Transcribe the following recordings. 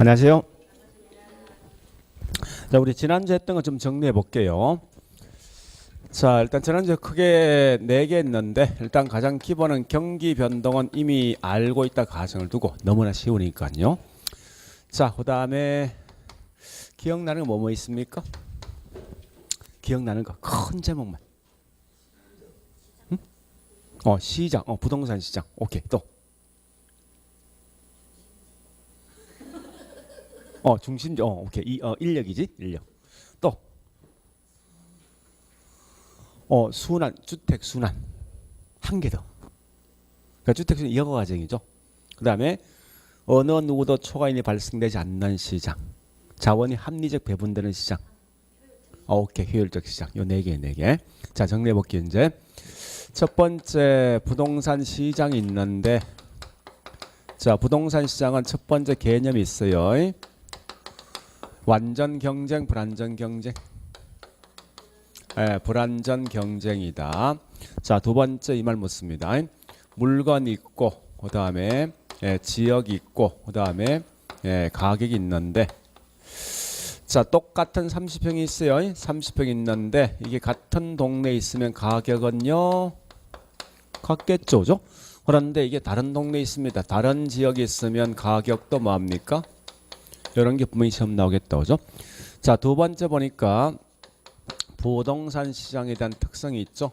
안녕하세요. 자, 우리 지난주에 했던 거 좀 정리해 볼게요. 자, 일단 지난주에 크게 4개 했는데 일단 가장 기본은 경기 변동은 이미 알고 있다 가정을 두고 너무나 쉬우니까요. 자, 그 다음에 기억나는 거 뭐 있습니까? 기억나는 거 큰 제목만. 응? 시장, 부동산 시장. 오케이, 또. 중심지, 오케이. 인력이지? 인력. 또. 순환, 주택 순환. 한 개 더. 그러니까 주택 순환 여거 과정이죠. 그 다음에 어느 누구도 초과인이 발생되지 않는 시장. 자원이 합리적 배분되는 시장. 오케이. 효율적 시장. 요 4개, 4개. 자, 정리해볼게요, 이제. 첫 번째, 부동산 시장이 있는데, 자, 부동산 시장은 첫 번째 개념이 있어요. 완전 경쟁, 불완전 경쟁. 불완전 경쟁이다. 자, 두 번째 이 말 묻습니다. 물건 있고, 그 다음에 지역 있고, 그 다음에 가격이 있는데, 자, 똑같은 30평이 있어요. 30평 있는데 이게 같은 동네에 있으면 가격은요 같겠죠, 그죠? 그런데 이게 다른 동네에 있습니다. 다른 지역에 있으면 가격도 뭐합니까? 이런 게 분명히 시험 나오겠다, 그죠? 자, 두 번째 보니까 부동산 시장에 대한 특성이 있죠.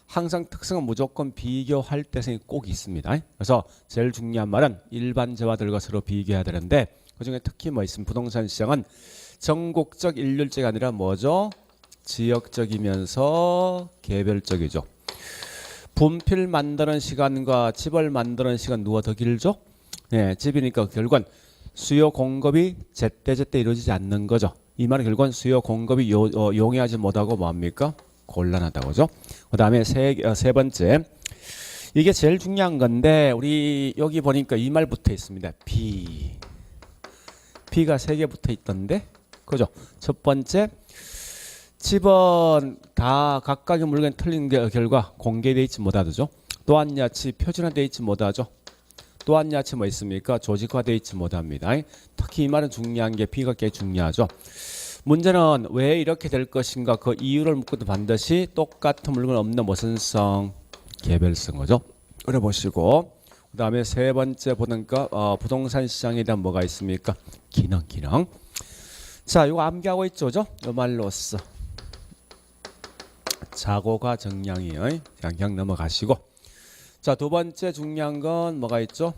항상 특성은 무조건 비교할 때성이 꼭 있습니다. 그래서 제일 중요한 말은 일반재와들과 서로 비교해야 되는데 그중에 특히 뭐 있으면 부동산 시장은 전국적 일률제가 아니라 뭐죠? 지역적이면서 개별적이죠. 분필 만드는 시간과 집을 만드는 시간 누가 더 길죠? 집이니까 결국은 수요 공급이 제때제때 이루어지지 않는 거죠. 이 말은 결국은 수요 공급이 용이하지 못하고 뭐합니까? 곤란하다고죠. 그 다음에 세 번째, 이게 제일 중요한 건데 우리 여기 보니까 이 말 붙어 있습니다. B가 3개 붙어 있던데, 그죠? 첫 번째, 집은 다 각각의 물건이 틀린 결과 공개되어 있지 못하죠. 또한 야치 표준화되어 있지 못하죠. 또한 야치 뭐 있습니까? 조직화되어 있지 못합니다. 특히 이 말은 중요한 게 B가 꽤 중요하죠. 문제는 왜 이렇게 될 것인가 그 이유를 묻고도 반드시 똑같은 물건 없는 무슨성? 개별성 거죠. 그래 보시고 그 다음에 세 번째 보니까 부동산 시장에 대한 뭐가 있습니까? 기능. 자, 이거 암기하고 있죠, 그죠? 이 말로써 자고가 정량이에요. 그냥 넘어가시고. 자, 두 번째 중요한 건 뭐가 있죠?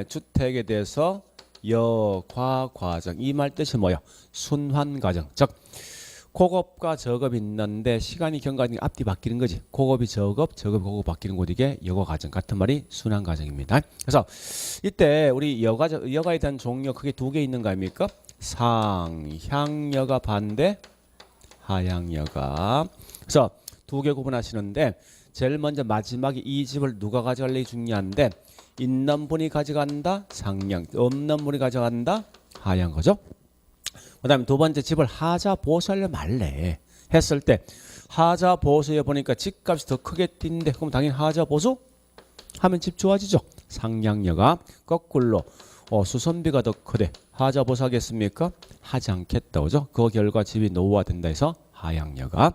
주택에 대해서 여과 과정. 이 말 뜻이 뭐예요? 순환 과정. 즉 고급과 저급이 있는데 시간이 경과하니 앞뒤 바뀌는 거지. 고급이 저급, 저급이 고급 바뀌는 것 이게 여과 과정. 같은 말이 순환 과정입니다. 그래서 이때 우리 여가에 대한 종류 크게 2개 있는 거 아닙니까? 상향여가 반대 하향여가. 그래서 2개 구분하시는데 제일 먼저 마지막에 이 집을 누가 가져갈래 중요한데 있는 분이 가져간다 상향, 없는 분이 가져간다 하향 거죠. 그 다음에 두 번째 집을 하자 보수하려 말래 했을 때 하자 보수에 보니까 집값이 더 크게 뛴대. 그럼 당연히 하자 보수 하면 집 좋아지죠. 상향여가 거꾸로 수선비가 더 크대. 하자 보수 하겠습니까? 하지 않겠다, 그죠? 그 결과 집이 노후화된다 해서 하향여가.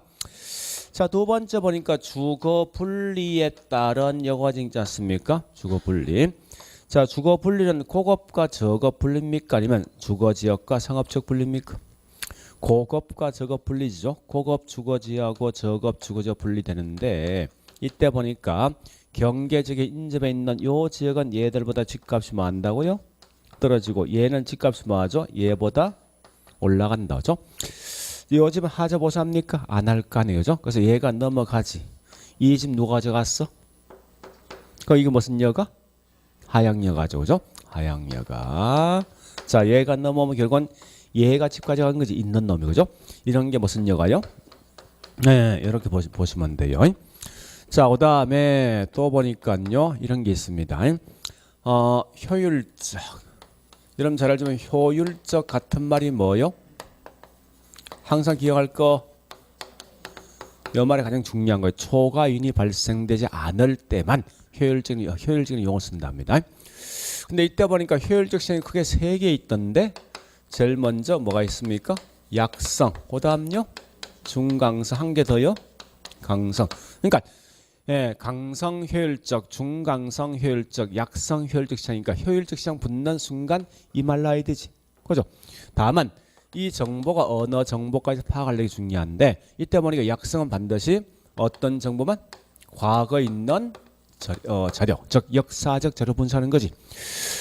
자, 두 번째 보니까 주거 분리에 따른 여과정 있지 않습니까? 주거 분리. 자, 주거 분리는 고급과 저급 분리입니까? 아니면 주거 지역과 상업적 분리입니까? 고급과 저급 분리죠. 고급 주거 지역하고 저급 주거 지역 분리되는데 이때 보니까 경계지역에 인접해 있는 요 지역은 얘들보다 집값이 뭐 한다고요? 떨어지고 얘는 집값이 뭐 하죠? 얘보다 올라간다, 그죠? 요즘은 하자 보수합니까? 안 할 거 아니에요, 그죠? 그래서 얘가 넘어가지. 이 집 누가 가져갔어? 이게 무슨 여가? 하향여가죠, 그죠? 하향여가. 자, 얘가 넘어오면 결국은 얘가 집 가져간 거지. 있는 놈이, 그죠? 이런 게 무슨 여가요? 네, 이렇게 보시면 돼요. 자, 그 다음에 또 보니까요, 이런 게 있습니다. 효율적. 여러분 잘 알지만 효율적 같은 말이 뭐요? 항상 기억할 거, 이 말이 가장 중요한 거예요. 초과인이 발생되지 않을 때만 효율적인 용어 쓴답니다. 근데 이때 보니까 효율적 시장이 크게 3개 있던데 제일 먼저 뭐가 있습니까? 약성. 그다음요. 중강성. 한 개 더요. 강성. 그러니까 강성 효율적, 중강성 효율적, 약성 효율적 시장이니까 효율적 시장 붙는 순간 이 말 나야 되지. 그죠? 다만 이 정보가 어느 정보까지 파악하려기 중요한데 이때 보니까 약성은 반드시 어떤 정보만 과거 있는 자료, 즉 역사적 자료 분석하는 거지.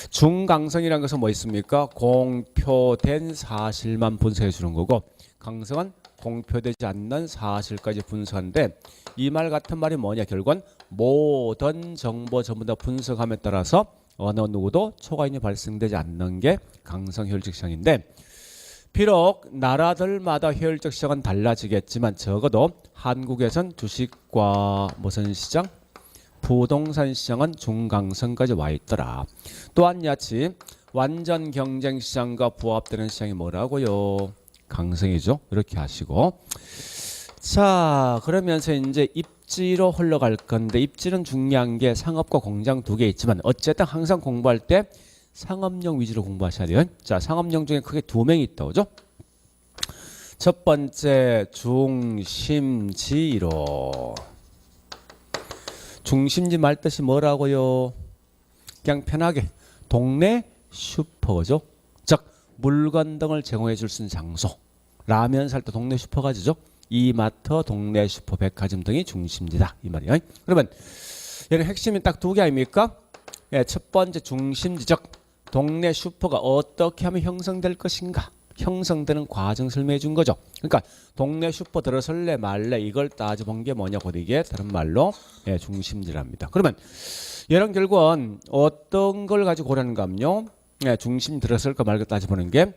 중강성이라는 것은 뭐 있습니까? 공표된 사실만 분석해 주는 거고 강성은 공표되지 않는 사실까지 분석하는데 이 말 같은 말이 뭐냐? 결국은 모든 정보 전부 다 분석함에 따라서 어느 누구도 초과인이 발생되지 않는 게 강성 효율적 시장인데 비록 나라들마다 효율적 시장은 달라지겠지만 적어도 한국에선 주식과 무슨 시장? 부동산 시장은 중강성까지 와 있더라. 또한 야치 완전 경쟁 시장과 부합되는 시장이 뭐라고요? 강성이죠. 이렇게 하시고 자 그러면서 이제 입지로 흘러갈 건데 입지는 중요한 게 상업과 공장 두 개 있지만 어쨌든 항상 공부할 때 상업용 위주로 공부하셔야 돼요. 자 상업용 중에 크게 두 명이 있다 그죠? 첫 번째 중심지로 중심지 말 뜻이 뭐라고요? 그냥 편하게 동네 슈퍼죠. 즉 물건 등을 제공해 줄 수 있는 장소. 라면 살 때 동네 슈퍼가 지죠. 이마트, 동네 슈퍼, 백화점 등이 중심지다 이 말이에요. 그러면 얘는 핵심이 딱 두 개 아닙니까? 첫 번째 중심지 즉 동네 슈퍼가 어떻게 하면 형성될 것인가? 형성되는 과정 설명해 준 거죠. 그러니까 동네 슈퍼 들어설래 말래 이걸 따져본 게 뭐냐고 이게 다른 말로 중심지랍니다. 그러면 얘는 결국은 어떤 걸 가지고 고르는가 하면요. 중심 들어설까 말까 따져보는 게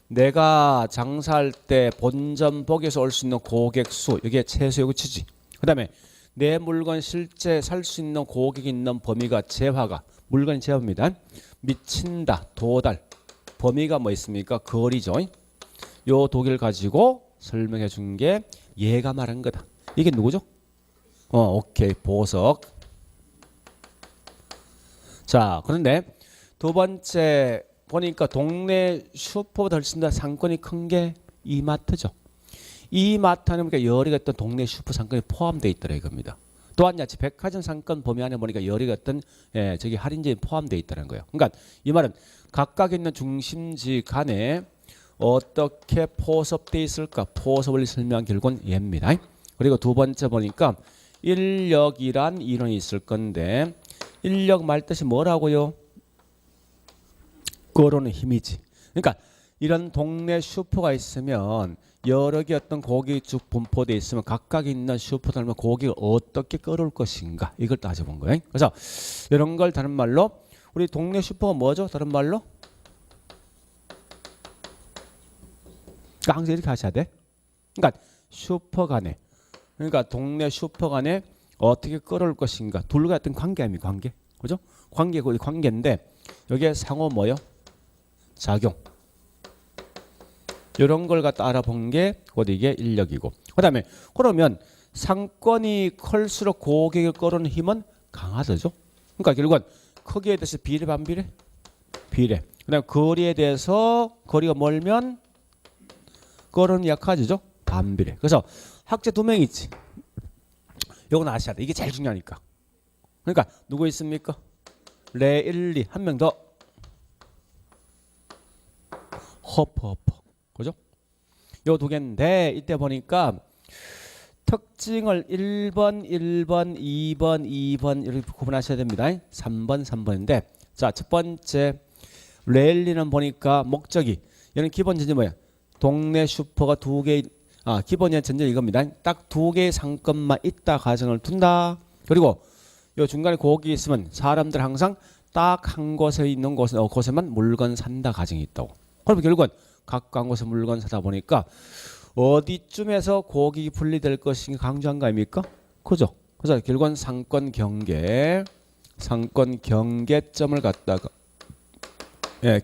내가 장사할 때 본점복에서 올 수 있는 고객 수 이게 최소 요구치지. 그 다음에 내 물건 실제 살 수 있는 고객이 있는 범위가 재화가 물건이 재화입니다. 미친다 도달 범위가 뭐 있습니까? 거리죠. 요 독일 가지고 설명해 준 게 얘가 말한 거다. 이게 누구죠? 오케이 보석. 자 그런데 두 번째 보니까 동네 슈퍼보다 훨씬 더 상권이 큰 게 이마트죠. 이마트는 그러니까 여러 어떤 동네 슈퍼 상권이 포함되어 있더라 이겁니다. 또한 야채 백화점 상권 범위 안에 보니까 여러 어떤 저기 할인제이 포함되어 있다는 거예요. 그러니까 이 말은 각각 있는 중심지 간에 어떻게 포섭되어 있을까? 포섭을 설명한 결과는 얘입니다. 그리고 두 번째 보니까 인력이란 이론이 있을 건데 인력 말 뜻이 뭐라고요? 끌어오는 힘이지. 그러니까 이런 동네 슈퍼가 있으면 여러 개 어떤 고객이 쭉 분포되어 있으면 각각 있는 슈퍼들은 고객을 어떻게 끌어올 것인가 이걸 따져본 거예요. 그래서 이런 걸 다른 말로 우리 동네 슈퍼가 뭐죠? 다른 말로? 그러니까 항상 이렇게 하셔야 돼. 그러니까 슈퍼 간에 그러니까 동네 슈퍼 간에 어떻게 끌어올 것인가 둘과 어떤 관계 아닙니까? 관계. 그죠? 관계고 관계인데 여기에 상호 뭐요? 작용. 이런 걸 갖다 알아본 게 어디 이게 인력이고. 그다음에 그러면 상권이 클수록 고객을 끌어오는 힘은 강하죠. 그러니까 결국은 크기에 대해서 비례 반비례? 비례. 그다음에 거리에 대해서 거리가 멀면 끌어오는 약하죠. 반비례. 그래서 학자 두 명 있지. 요건 아셔야 돼. 이게 제일 중요하니까. 그러니까 누구 있습니까? 레일리 한 명 더. 허퍼. 그죠? 요 두 개인데 이때 보니까 특징을 1번, 2번 이렇게 구분하셔야 됩니다. 3번인데 자, 첫 번째 레일리는 보니까 목적이 얘는 기본 전제 뭐야? 동네 슈퍼가 두 개 기본의 전제 이겁니다. 딱 두 개의 상권만 있다 가정을 둔다. 그리고 요 중간에 고객이 있으면 사람들 항상 딱 한 곳에 있는 곳에만 물건 산다 가정이 있다고. 그럼 결국은 각각 곳에 물건 사다 보니까 어디쯤에서 고객이 분리될 것인가 강조한 거 아닙니까? 그죠? 그래서 결국은 상권 경계점을 갖다가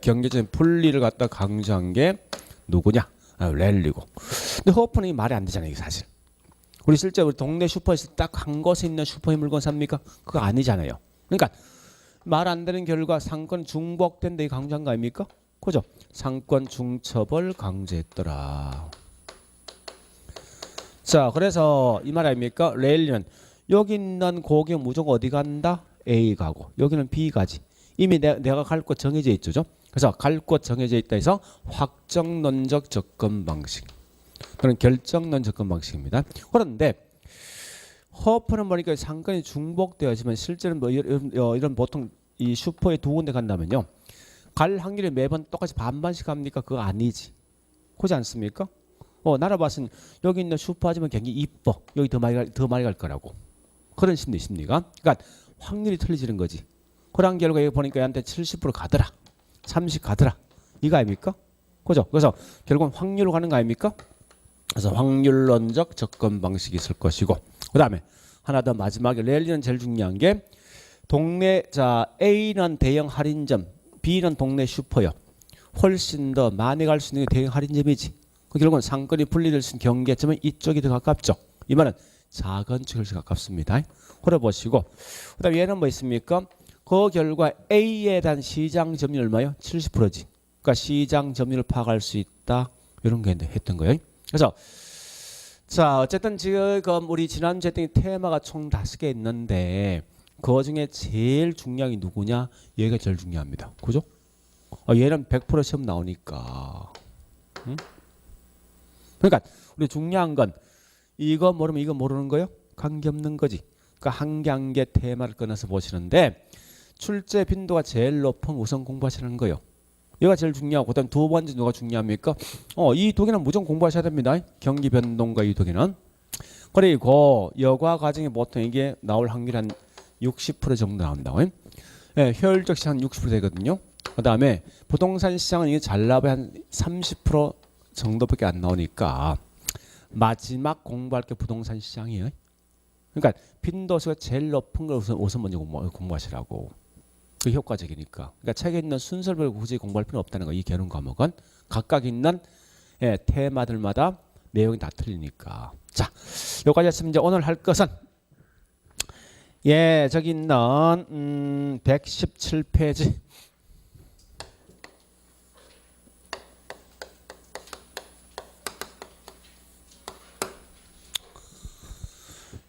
경계점 분리를 갖다 강조한 게 누구냐? 랠리고. 근데 허프는 이 말이 안 되잖아요, 이게 사실. 우리 실제 우리 동네 슈퍼에서 딱 한 곳에 있는 슈퍼의 물건 삽니까? 그거 아니잖아요. 그러니까 말 안 되는 결과 상권 중복된다 이 강조한 거 아닙니까? 그죠? 상권 중첩을 강조했더라. 자, 그래서 이 말 아닙니까? 레일리는 여기 있는 고객 무조건 어디 간다? A 가고 여기는 B 가지. 이미 내가 갈 곳 정해져 있죠. 그래서 갈 곳 정해져 있다 해서 확정론적 접근 방식 또는 결정론 접근 방식입니다. 그런데 허프는 보니까 상권이 중복되어지만 실제는 뭐 이런 보통 이 슈퍼에 두 군데 간다면요. 갈 확률이 매번 똑같이 반반씩 합니까? 그거 아니지. 그렇지 않습니까? 나라 봐서는 여기 있는 슈퍼 하지만 굉장히 이뻐. 여기 더 많이 갈 거라고. 그런 심리가. 그러니까 확률이 틀려지는 거지. 그런 결과 여기 보니까 얘한테 70% 가더라. 30 가더라. 이거 아닙니까? 그죠? 그래서 결국은 확률로 가는 거 아닙니까? 그래서 확률론적 접근 방식이 있을 것이고 그 다음에 하나 더 마지막에 랠리는 제일 중요한 게 동네 자 A는 대형 할인점 B는 동네 슈퍼요. 훨씬 더 많이 갈 수 있는 게 대형 할인점이지. 결국은 상권이 분리될 수 있는 경계점은 이쪽이 더 가깝죠. 이 말은 작은 쪽이 더 가깝습니다. 그래 보시고 그 다음에 얘는 뭐 있습니까? 그 결과 A에 대한 시장 점유율 얼마요? 70%지. 그러니까 시장 점유율을 파악할 수 있다. 이런 게 했던 거예요. 그래서 자 어쨌든 지금 우리 지난주에 했던 테마가 총 5개 있는데 그 중에 제일 중요한 게 누구냐? 얘가 제일 중요합니다. 그죠? 얘는 100% 시험 나오니까. 응? 그러니까 우리 중요한 건 이거 모르면 이거 모르는 거요? 관계없는 거지. 그러니까 한 개 한 개 테마를 꺼내서 보시는데 출제 빈도가 제일 높은 우선 공부하시는 거예요. 얘가 제일 중요하고 그다음 두 번째 누가 중요합니까? 이 두 개는 무조건 공부하셔야 됩니다. 경기 변동과 이 두 개는. 그리고 여과 과정에 보통 이게 나올 확률 한 60% 정도 나온다고. 예, 효율적 시장 60% 되거든요. 그다음에 부동산 시장은 이게 잘 나와야 한 30% 정도밖에 안 나오니까 마지막 공부할 게 부동산 시장이에요. 그러니까 빈도수가 제일 높은 걸 우선 먼저 공부하시라고. 그 효과적이니까. 그러니까 책에 있는 순서를 굳이 공부할 필요는 없다는 거. 이 개론 과목은 각각 있는 테마들마다 내용이 다 틀리니까. 자, 여기까지 했으면 이제 오늘 할 것은 저기 있는 117페이지.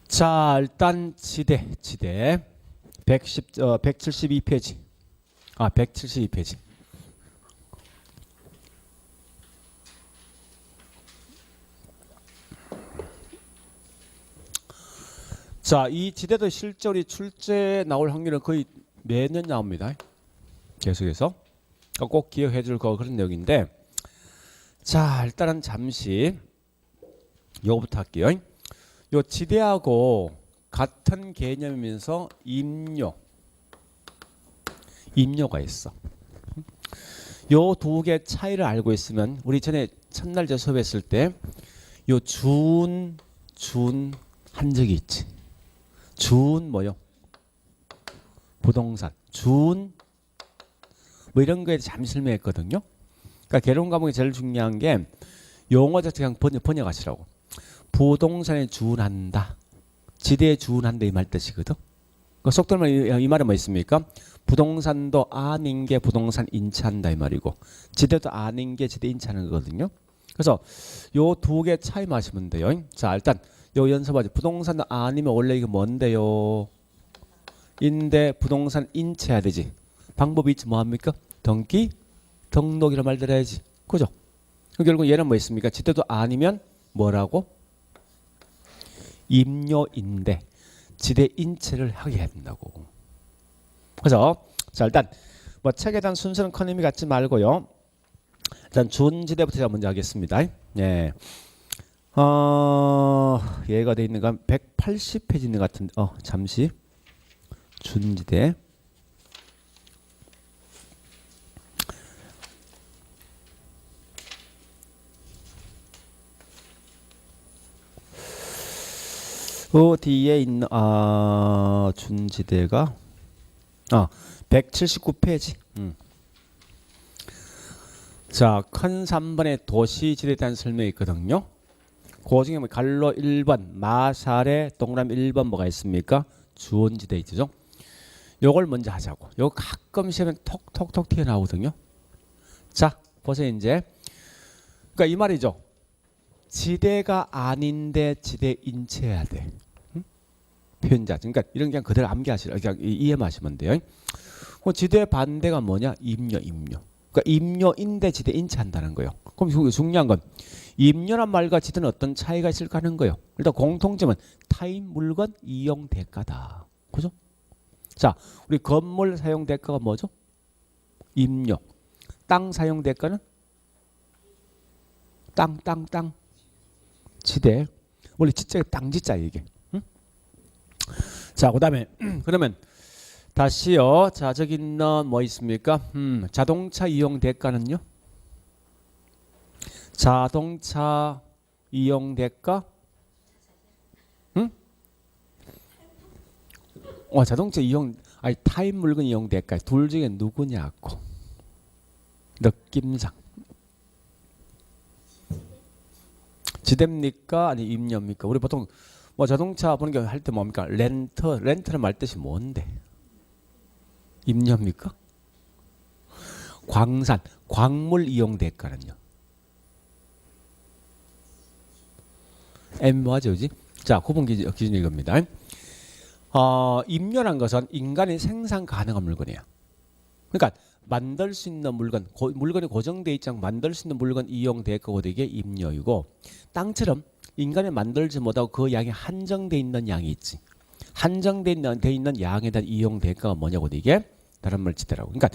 자, 일단 지대 172페이지. 172페이지. 자, 이 지대도 실제로 출제 나올 확률은 거의 매년 나옵니다. 계속해서. 꼭 기억해 줄 거 그런 내용인데. 자, 일단은 잠시 요거부터 할게요. 요 지대하고 같은 개념이면서 임료가 있어. 요 두 개 차이를 알고 있으면 우리 전에 첫날 저 수업했을 때 요 준 한 적이 있지. 준 뭐요? 부동산. 준 뭐 이런 거에 잠시 설명했거든요. 그러니까 개론 과목이 제일 중요한 게 용어 자체 그냥 번역하시라고. 부동산에 준한다. 지대에 준한다 이 말 뜻이거든. 그 속도로 이 말은 뭐 있습니까? 부동산도 아닌 게 부동산 인차한다 이 말이고 지대도 아닌 게 지대 인차하는 거거든요. 그래서 요 두 개 차이 마시면 돼요. 자, 일단 요 연습하지. 부동산 아니면 원래 이게 뭔데요? 인데 부동산 인체해야 되지. 방법이 있지 뭐합니까? 등록이라 말 들어야지. 그죠? 결국 얘는 뭐 있습니까? 지대도 아니면 뭐라고? 임료인데 지대 인체를 하게 해야 된다고. 그래서 자 일단 뭐 책에 대한 순서는 큰 의미 갖지 말고요. 일단 준지대부터 제가 먼저 하겠습니다. 예. 얘가 돼 있는 건 180페이지 있는 것 같은데 잠시 준지대 뒤에 있는 준지대가 179페이지. 자, 큰 3번의 도시지대에 대한 설명이 있거든요. 그 중에 뭐 갈로 1번 마샬의 동그라미 1번 뭐가 있습니까? 주원지대 있죠. 요걸 먼저 하자고. 요거 가끔 시험에 톡톡톡 튀어나오거든요. 자, 보세요 이제. 그러니까 이 말이죠. 지대가 아닌데 지대 인체해야 돼. 응? 표현자. 그러니까 이런 그냥 그대로 암기하시라. 그냥 이해하시면 돼요. 그 지대 반대가 뭐냐? 임료. 그러니까 임료인데 지대 인체한다는 거예요. 그럼 중요한 건 임료란 말과 지대는 어떤 차이가 있을까 하는 거예요. 일단 공통점은 타인 물건 이용 대가다. 그죠? 자, 우리 건물 사용 대가가 뭐죠? 임료. 땅 사용 대가는 땅. 지대. 원래 지자가 땅 지자 이게. 응? 자, 그다음에 그러면 다시요. 자, 저기 있는 뭐 있습니까? 자동차 이용 대가는요? 자동차 이용 대가? 응? 자동차 이용 아니 타인 물건 이용 대가 둘 중에 누구냐고. 느낌상. 지대입니까? 아니 임료입니까? 우리 보통 뭐 자동차 보는 게 할 때 뭡니까? 렌트는 말 뜻이 뭔데? 임료입니까? 광산, 광물 이용 대가는요? 뭐하죠, 그지? 자, 구분 기준이 이겁니다. 임료란 것은 인간이 생산 가능한 물건이에요. 그러니까 만들 수 있는 물건, 물건이 고정돼 있지 않고 만들 수 있는 물건 이용 대가고 이게 임료이고, 땅처럼 인간이 만들지 못하고 그 양이 한정돼 있는 양이 있지. 한정돼 있는 양에 대한 이용 대가가 뭐냐고 이게 다른 말 지대라고. 그러니까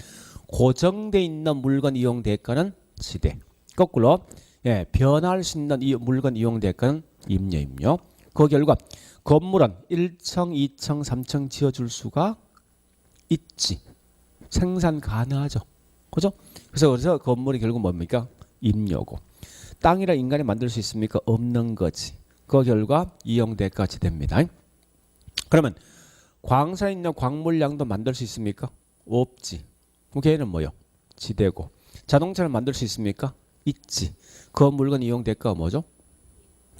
고정돼 있는 물건 이용 대가는 지대. 거꾸로 변할 수 있는 물건 이용 대가는 임료. 그 결과 건물은 1층, 2층, 3층 지어줄 수가 있지. 생산 가능하죠. 그죠? 그래서 건물이 결국 뭡니까? 임료고. 땅이라 인간이 만들 수 있습니까? 없는 거지. 그 결과 이용 대가가 지대입니다. 그러면 광산에 있는 광물량도 만들 수 있습니까? 없지. 그럼 걔는 뭐요? 지대고. 자동차를 만들 수 있습니까? 있지. 그 물건 이용 대가가 뭐죠?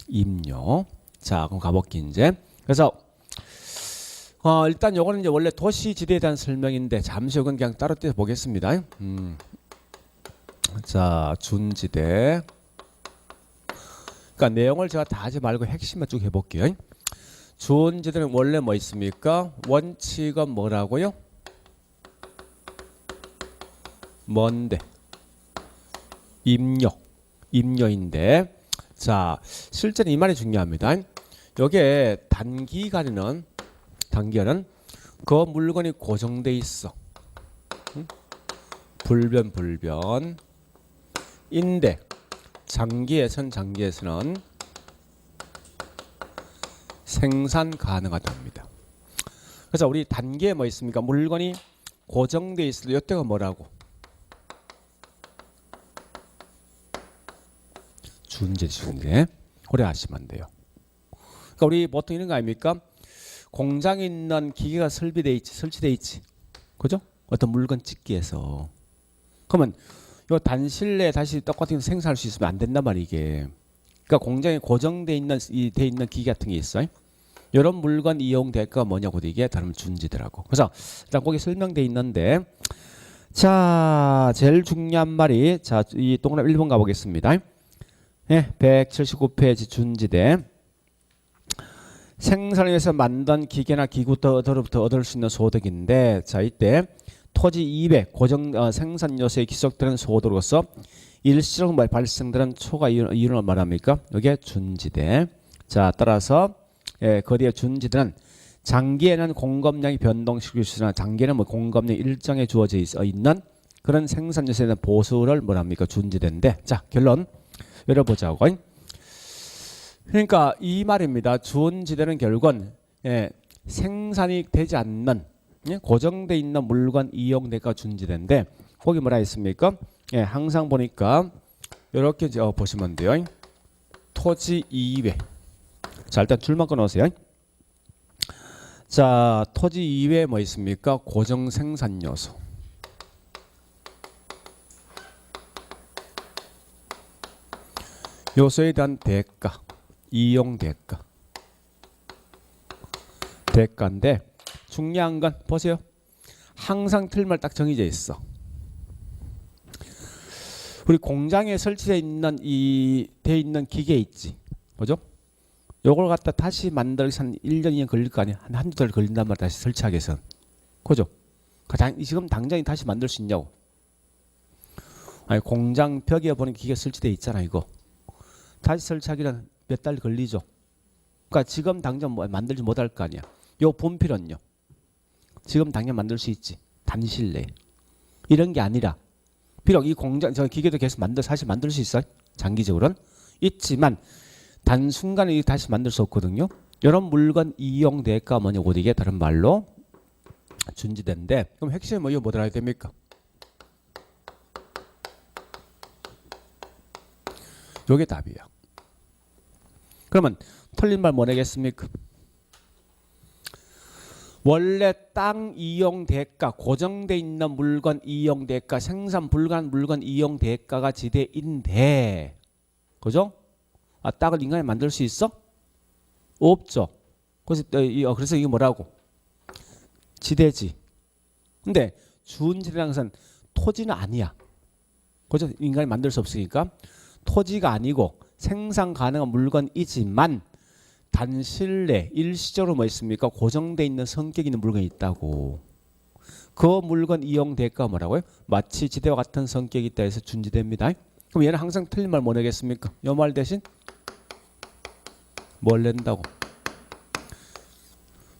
임료. 자, 그럼 가볼게 이제. 그래서 일단 요거는 이제 원래 도시 지대에 대한 설명인데 잠시 이건 그냥 따로 떼서 보겠습니다. 자, 준지대. 그러니까 내용을 제가 다 하지 말고 핵심만 쭉 해볼게요. 준지대는 원래 뭐 있습니까? 원칙은 뭐라고요? 뭔데? 임료인데. 자, 실제로 이 말이 중요합니다. 여기에 단기간은 그 물건이 고정돼 있어. 불변인데 장기에서는 생산 가능하답니다. 그래서 우리 단기에 뭐 있습니까? 물건이 고정돼 있을 때 이때가 뭐라고? 준재. 오래 하시면 돼요. 그러니까 우리 보통 이런 거 아닙니까? 공장에 있는 기계가 설치돼 있지. 그죠? 어떤 물건 찍기 위해서. 그러면 요 단실내 다시 똑같은 생산할 수 있으면 안 된단 말이야, 이게. 그러니까 공장에 고정돼 있는 기계 같은 게 있어요. 이런 물건 이용 대가가 뭐냐고 이게 다른 준지더라고. 그래서 일단 거기 설명돼 있는데, 자, 제일 중요한 말이, 자, 이 동그라미 1번 가보겠습니다. 179페이지 준지대. 생산을 위해서 만든 기계나 기구로부터 얻을 수 있는 소득인데, 자, 이때 토지 200 고정 생산 요소에 기속되는 소득으로서 일시적으로 발생되는 초과 이윤을 말합니까? 이게 준지대. 자, 따라서 거기에 준지대는 장기에는 공급량이 변동시킬 수 있으나 장기에는 뭐 공급량이 일정에 주어져 있는 그런 생산 요소에 대한 보수를 뭐랍니까? 준지대인데. 자, 결론 열어보자고. 그러니까 이 말입니다. 준지대는 결국은 생산이 되지 않는 고정돼 있는 물건 이용 대가 준지대인데 거기 뭐라 했습니까? 항상 보니까 이렇게 보시면 돼요. 토지 이외. 자, 일단 줄만 끊어오세요. 자, 토지 이외에 뭐 있습니까? 고정 생산 요소. 요소에 대한 대가, 이용 대가인데 중요한 건 보세요. 항상 틀말 딱 정해져 있어. 우리 공장에 설치되어 있는 돼 있는 기계 있지. 그죠? 요걸 갖다 다시 만들기 한 1년, 2년 걸릴 거 아니야. 한두 달 걸린단 말이야. 다시 설치하기 위해서. 그죠? 지금 당장에 다시 만들 수 있냐고. 아니, 공장 벽에 보니까 기계 설치되어 있잖아, 이거. 다시 설치하기는 몇 달 걸리죠. 그러니까 지금 당장 뭐 만들지 못할 거 아니야. 요 분필은요. 지금 당장 만들 수 있지. 단실 내에. 이런 게 아니라 비록 이 공장 저 기계도 계속 사실 만들 수 있어요. 장기적으로는 있지만 단순간에 다시 만들 수 없거든요. 이런 물건 이용 대가 뭐냐고 이게 다른 말로 준지대인데 그럼 핵심이 뭐 이거 뭐 들어야 됩니까? 요게 답이에요. 그러면 틀린 말 뭐 내겠습니까? 원래 땅 이용 대가, 고정돼 있는 물건 이용 대가, 생산 불가한 물건 이용 대가가 지대인데, 그죠? 땅을 인간이 만들 수 있어? 없죠. 그래서 이게 뭐라고? 지대지. 근데 준지대라는 것은 토지는 아니야. 그죠? 인간이 만들 수 없으니까 토지가 아니고 생산 가능한 물건이지만. 단실내 일시적으로 뭐 있습니까? 고정돼 있는 성격 있는 물건이 있다고. 그 물건 이용 대가 뭐라고요? 마치 지대와 같은 성격이 있다 해서 준지대입니다. 그럼 얘는 항상 틀린 말 뭐 내겠습니까? 요 말 대신 뭘 낸다고?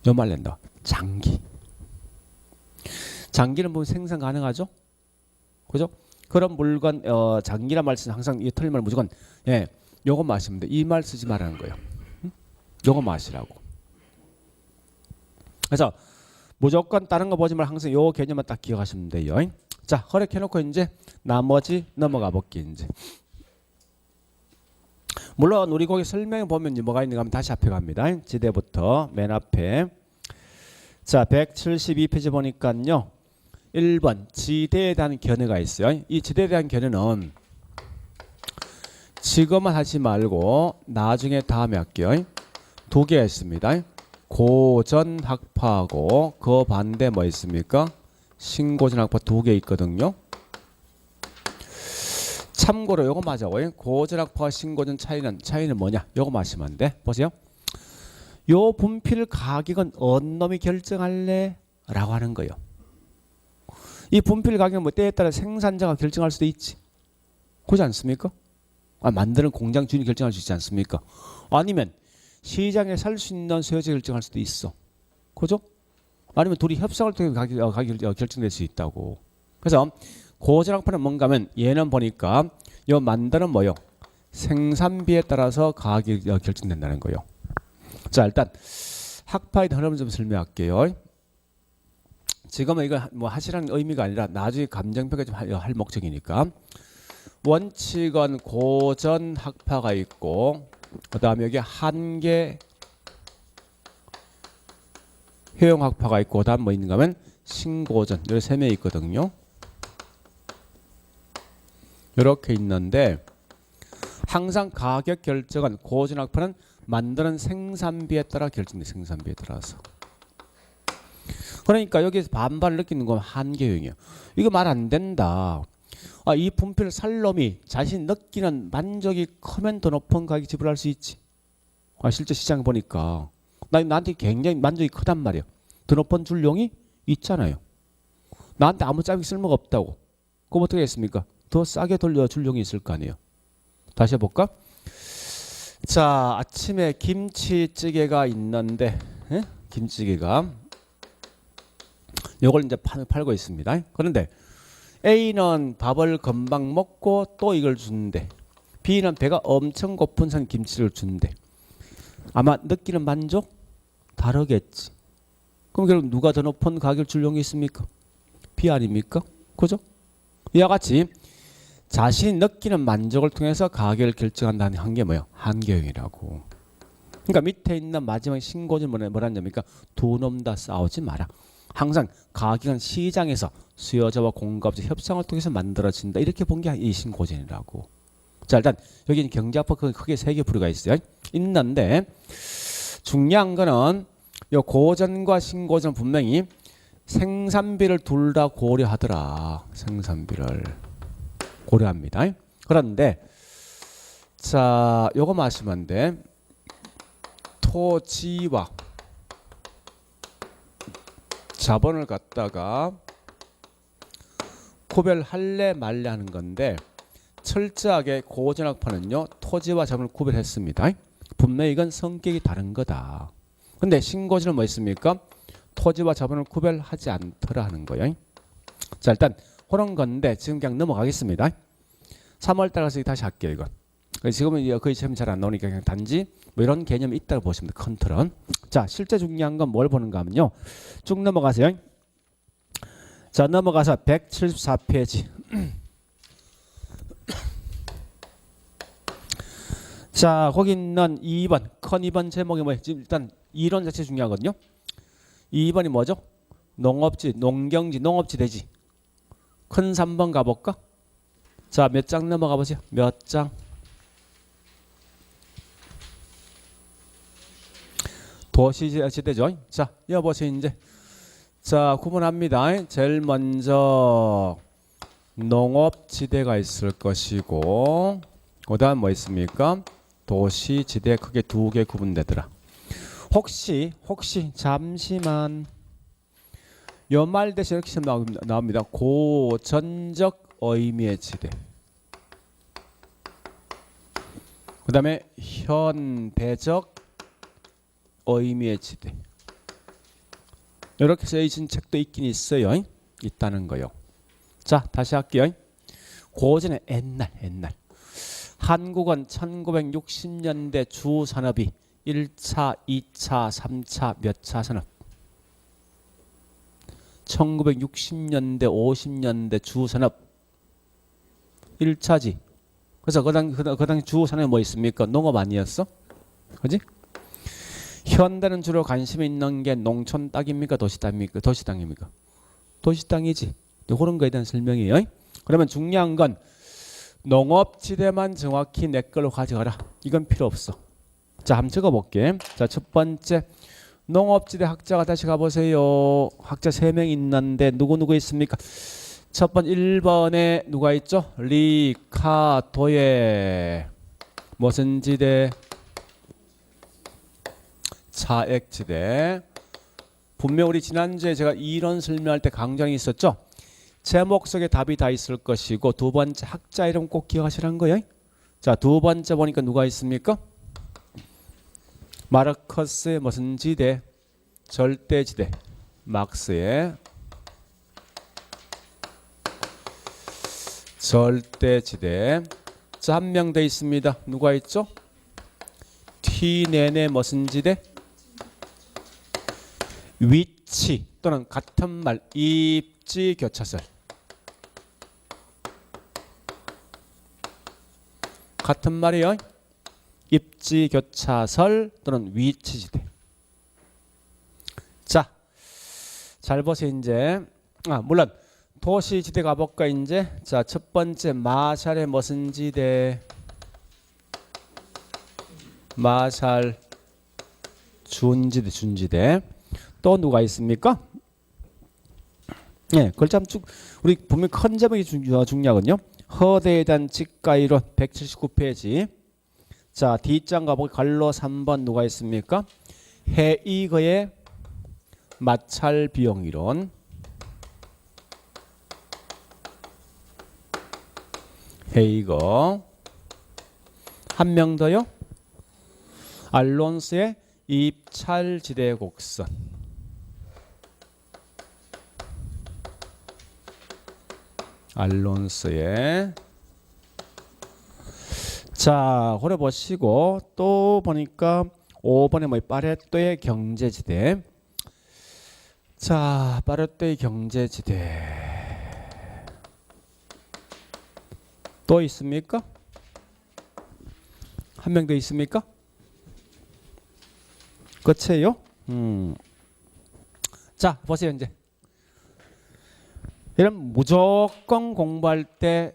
요 말 낸다. 장기. 장기는 보면 생산 가능하죠? 그죠? 그런 물건 장기란 말 쓰면 항상 이 틀린 말 무조건 요거 마시면 돼. 이 말 쓰지 말라는 거예요. 요거 마시라고. 그래서 무조건 다른 거 보지 말고 항상 요 개념만 딱 기억하시면 돼요. 자, 허락해놓고 이제 나머지 넘어가 볼게 이제. 물론 우리 거기 설명에 보면 뭐가 있는가 하면 다시 앞에 갑니다. 지대부터 맨 앞에. 자, 172페이지 보니까요. 1번 지대에 대한 견해가 있어요. 이 지대에 대한 견해는 지금은 하지 말고 나중에 다음에 할게요. 두 개가 있습니다. 고전학파하고 그 반대 뭐 있습니까? 신고전학파 두 개 있거든요. 참고로 요거 맞아요. 고전학파와 신고전 차이는 뭐냐? 요거 마시면 안 돼. 보세요. 요 분필 가격은 어느 놈이 결정할래? 라고 하는 거예요. 이 분필 가격은 뭐 때에 따라 생산자가 결정할 수도 있지. 그렇지 않습니까? 만드는 공장 주인이 결정할 수 있지 않습니까? 아니면 시장에 살 수 있는 소유자 결정할 수도 있어. 그죠? 아니면 둘이 협상을 통해 가격이 결정될 수 있다고. 그래서 고전학파는 뭔가 하면 얘는 보니까 요 만드는 뭐요? 생산비에 따라서 가격이 결정된다는 거예요. 자, 일단 학파의 흐름을 좀 설명할게요. 지금은 이거 뭐 하시라는 의미가 아니라 나중에 감정평가 좀 할 목적이니까. 원칙은 고전학파가 있고 그 다음에 여기 한계 효용학파가 있고 그 다음 뭐 있는가 하면 신고전 여기 세 명이 있거든요. 이렇게 있는데 항상 가격 결정은 고전학파는 만드는 생산비에 따라 결정돼. 생산비에 따라서. 그러니까 여기서 반발을 느끼는 건 한계효용이에요. 이거 말 안 된다. 이 분필을 살 놈이 자신 느끼는 만족이 크면 더 높은 가격이 지불할 수 있지. 실제 시장에 보니까 나한테 굉장히 만족이 크단 말이야. 더 높은 줄용이 있잖아요. 나한테 아무 짝이 쓸모가 없다고. 그럼 어떻게 했습니까? 더 싸게 돌려 줄용이 있을 거 아니에요. 다시 해볼까? 자, 아침에 김치찌개가 있는데 김치찌개가 요걸 이제 팔고 있습니다. 그런데 A는 밥을 금방 먹고 또 이걸 주는데 B는 배가 엄청 고픈 산 김치를 주는데 아마 느끼는 만족 다르겠지. 그럼 결국 누가 더 높은 가격을 줄 용이 있습니까? B 아닙니까? 그죠? 이와 같이 자신이 느끼는 만족을 통해서 가격을 결정한다는 한게 뭐예요? 한계형이라고. 그러니까 밑에 있는 마지막 신고는 뭐라는 점입니까? 두 놈 다 싸우지 마라. 항상 가격은 시장에서 수요자와 공급자 협상을 통해서 만들어진다. 이렇게 본 게 이 신고전이라고. 자, 일단 여기는 경제학파 크게 세 개 부류가 있어요. 있는데 중요한 거는 이 고전과 신고전 분명히 생산비를 둘 다 고려하더라. 생산비를. 고려합니다. 그런데 자, 요거 마시면 돼. 토지와 자본을 갖다가 구별할래 말래 하는 건데 철저하게 고전학파는요 토지와 자본을 구별했습니다. 분명히 이건 성격이 다른 거다. 근데 신고지는 뭐 있습니까? 토지와 자본을 구별하지 않더라 하는 거예요. 자, 일단 그런 건데 지금 그냥 넘어가겠습니다. 3월 달에서 다시 할게요 이건. 지금은 거의 시험 잘 안 나오니까 그냥 단지 뭐 이런 개념이 있다고 보시면 돼요. 컨트롤. 자, 실제 중요한 건 뭘 보는가 하면요. 쭉 넘어가세요. 자, 넘어가서 174페이지. 자, 거기 있는 2번, 컨 2번 제목이 뭐예요? 지금 일단 이론 자체 중요하거든요. 2번이 뭐죠? 농업지, 농경지, 농업지대지. 큰 3번 가볼까? 자, 몇 장 넘어가 보세요. 몇 장? 도시지대죠. 자, 여보세요 이제. 자, 구분합니다. 제일 먼저 농업지대가 있을 것이고 그 다음 뭐 있습니까? 도시지대 크게 두 개 구분되더라. 혹시 잠시만 요 말 대신 이렇게 나옵니다. 고전적 의미의 지대. 그 다음에 현대적 의미의 지대. 이렇게 써있는 책도 있긴 있어요. 있다는 거요. 자, 다시 할게요. 고전의 옛날 한국은 1960년대 주산업이 1차, 2차, 3차 몇 차 산업 1960년대 50년대 주산업 1차지. 그래서 그 당시 주산업이 뭐 있습니까? 농업 아니었어? 그지? 현대는 주로 관심이 있는 게 농촌 땅입니까? 도시 땅입니까? 도시 땅입니까? 도시 땅이지. 그런 거에 대한 설명이에요. 그러면 중요한 건 농업지대만 정확히 내 걸로 가져가라. 이건 필요 없어. 자, 한번 적어볼게. 자, 첫 번째 농업지대 학자가 다시 가보세요. 학자 3명 있는데 누구 있습니까? 첫 번 1번에 누가 있죠? 리카도에 무슨 지대? 차액지대. 분명 우리 지난주에 제가 이론 설명할 때 강좌이 있었죠? 제목 속에 답이 다 있을 것이고 두 번째 학자 이름 꼭 기억하시라는 거예요. 자, 두 번째 보니까 누가 있습니까? 마르커스의 무슨 지대? 절대지대. 막스의 절대지대. 자, 한 명 더 있습니다. 누가 있죠? T넷의 무슨 지대? 위치 또는 같은 말 입지 교차설. 같은 말이요. 입지 교차설 또는 위치지대. 자, 잘 보세요 이제. 물론 도시지대 가볼까 이제. 자, 첫 번째 마샬의 무슨 지대? 마샬 준지대. 또 누가 있습니까? 네, 글자 쭉 우리 보면 큰 제목이 중요하거든요. 허대에 대한 직가이론 179페이지. 자, D장 가보고 갈로 3번 누가 있습니까? 헤이거의 마찰 비용 이론. 헤이거. 한 명 더요. 알론스의 입찰지대 곡선. 알론스의. 자, 그래 보시고 또 보니까 5번에 뭐 파레토의 경제지대. 자, 파레토의 경제지대 또 있습니까? 한 명 더 있습니까? 끝이에요? 자, 보세요 이제. 이런 무조건 공부할 때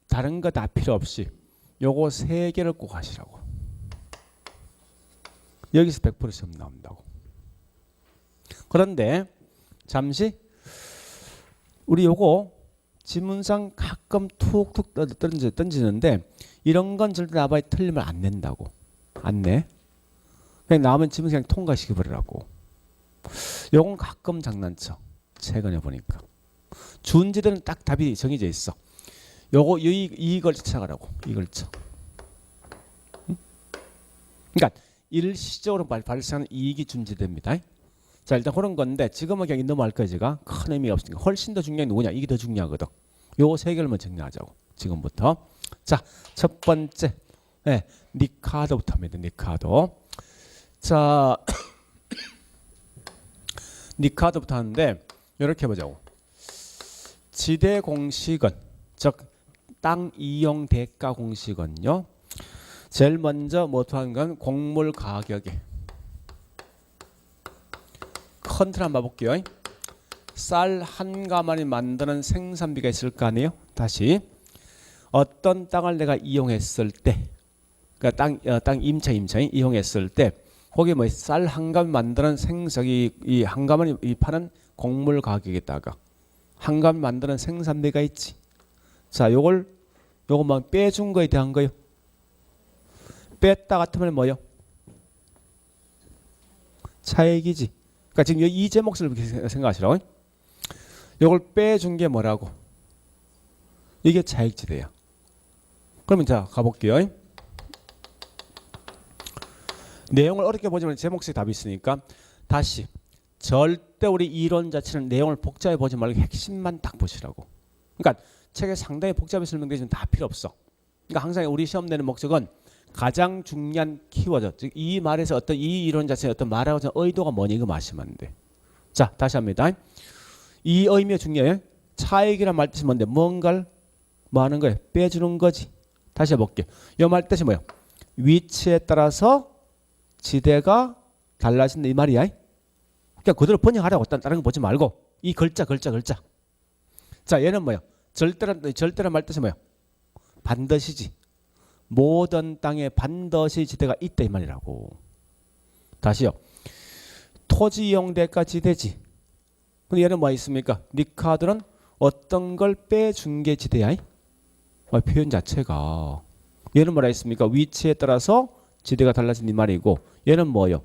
다른 거 다 필요 없이 요거 3개를 꼭 하시라고. 여기서 100% 시험 나온다고. 그런데 잠시 우리 요거 지문상 가끔 툭툭 던지는데 이런 건 절대 나봐야 틀리면 안 낸다고. 안 내. 그냥 나오면 지문 그냥 통과시켜버리라고. 요건 가끔 장난쳐. 최근에 보니까. 준지들은 딱 답이 정해져 있어. 요거 이걸 찾아가라고. 이걸 쳐. 응? 그러니까 일시적으로 발생하는 이익이 준지됩니다. 자, 일단 그런 건데 지금은 그냥 넘어갈 거야. 제가 큰 의미가 없으니까. 훨씬 더 중요한 게 누구냐? 이게 더 중요하거든. 요 세 개를 먼저 정리하자고. 지금부터. 자, 첫 번째. 네, 니카도부터 합니다. 니카도. 자, 니카도부터 하는데 이렇게 보자고. 지대 공식은, 즉 땅 이용 대가 공식은요. 제일 먼저 뭐부터 하는 건 곡물 가격에 컨트롤 한번 봐볼게요. 쌀 한 가마니 만드는 생산비가 있을 거 아니에요. 다시 어떤 땅을 내가 이용했을 때, 그러니까 땅 임차 이용했을 때 거기 뭐 쌀 한 가마니 만드는 생석이 이 한 가마니 이 파는 곡물 가격에다가 한 가마니 만드는 생산비가 있지. 자, 요거만 빼준 거에 대한 거요. 뺐다 같으면 뭐요? 차액이지. 그러니까 지금 이 제목을 생각하시라고. 요걸 빼준 게 뭐라고? 이게 차액지대야. 그러면 자, 가볼게요. 내용을 어렵게 보지만 제목에 답이 있으니까 다시 절대 우리 이론 자체는 내용을 복잡해 보지 말고 핵심만 딱 보시라고. 그러니까 책에 상당히 복잡하게 설명되지만 다 필요 없어. 그러니까 항상 우리 시험 내는 목적은 가장 중요한 키워드, 즉 이 말에서 어떤 이 이론 자체의 어떤 말하고자 하는 의도가 뭐니 이거 마시면 돼. 자, 다시 합니다. 이 의미가 중요해요. 차액이란 말 뜻이 뭔데? 뭔가를 뭐 하는 거예요? 빼주는 거지. 다시 해볼게. 이 말 뜻이 뭐예요? 위치에 따라서 지대가 달라진다 이 말이야. 그러니까 그대로 번역하라고. 다른 거 보지 말고 이 글자. 자, 얘는 뭐예요? 절대란 말 뜻이 뭐예요? 반드시지. 모든 땅에 반드시 지대가 있다 이 말이라고. 다시요. 토지 이용 대가 지대지. 근데 얘는 뭐 있습니까? 니카드는 어떤 걸 빼준 게 지대야? 표현 자체가. 얘는 뭐라 했습니까? 위치에 따라서 지대가 달라진 이 말이고 얘는 뭐요?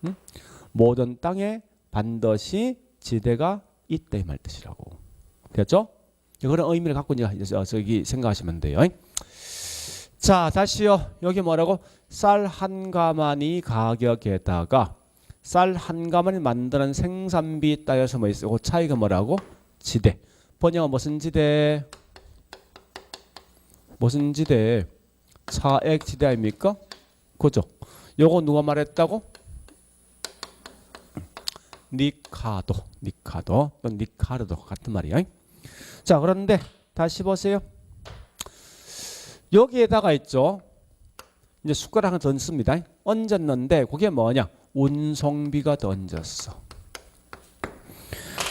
응? 모든 땅에 반드시 지대가 있다 이 말 뜻이라고. 됐죠? 그런 의미를 갖고 이제 저기 생각하시면 돼요. 자, 다시요. 여기 뭐라고? 쌀 한 가마니 가격에다가 쌀 한 가마니 만드는 생산비 따여서 뭐 있어? 그 차이가 뭐라고? 지대. 번역은 무슨 지대? 무슨 지대? 차액 지대 아닙니까? 그죠? 요거 누가 말했다고? 니카도, 또 니카르도 같은 말이야. 자, 그런데 다시 보세요. 여기에다가 있죠. 이제 숟가락 하나 더 얹습니다. 얹었는데 그게 뭐냐? 운송비가 더 얹었어.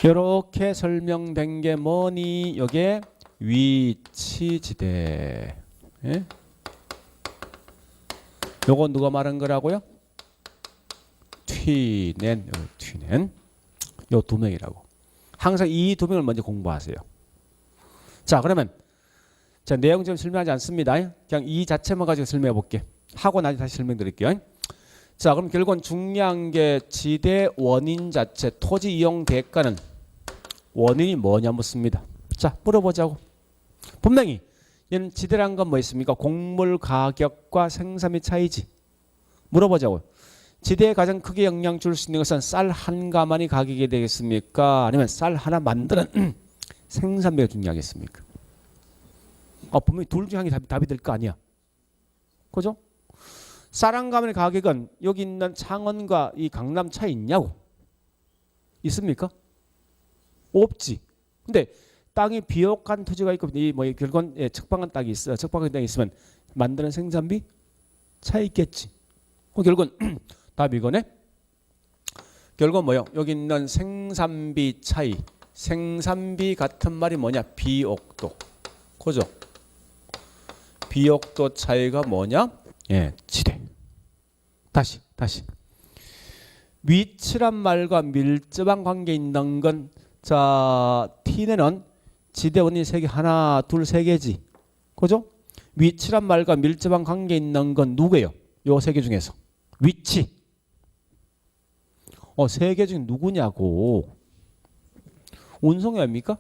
이렇게 설명된 게 뭐니? 여기에 위치지대. 예? 요거 누가 말한 거라고요? 튀넨. 요 두 명이라고. 항상 이 두 명을 먼저 공부하세요. 자, 그러면 자, 내용 좀 설명하지 않습니다. 그냥 이 자체만 가지고 설명해 볼게. 하고 나중에 다시 설명드릴게요. 자, 그럼 결국은 중요한 게 지대 원인 자체, 토지 이용 대가는 원인이 뭐냐 묻습니다. 자, 물어보자고. 분명히 얘는 지대란 건 뭐 있습니까? 곡물 가격과 생산비 차이지. 물어보자고. 지대에 가장 크게 영향 줄 수 있는 것은 쌀 한 가마니 가격이 되겠습니까? 아니면 쌀 하나 만드는 생산비가 중요하겠습니까? 분명히 둘 중에 하나가 답이 될 거 아니야. 그죠? 쌀 한 가마니 가격은 여기 있는 창원과 이 강남 차이 있냐고? 있습니까? 없지. 근데 땅이 비옥한 토지가 있고 이뭐 결국은 척박한 땅이 있어. 척박한 땅이 있으면 만드는 생산비 차이 있겠지. 결국은 답이 이거네. 결국은 뭐요? 여기 있는 생산비 차이. 생산비 같은 말이 뭐냐? 비옥도. 그죠? 비옥도 차이가 뭐냐? 예, 지대. 다시. 위치란 말과 밀접한 관계 있는 건 자, T는 지대 원인 세 개, 하나, 둘, 세 개지. 그죠? 위치란 말과 밀접한 관계 있는 건 누구예요? 요 세 개 중에서. 위치. 세 개 중에 누구냐고. 운송이 아닙니까?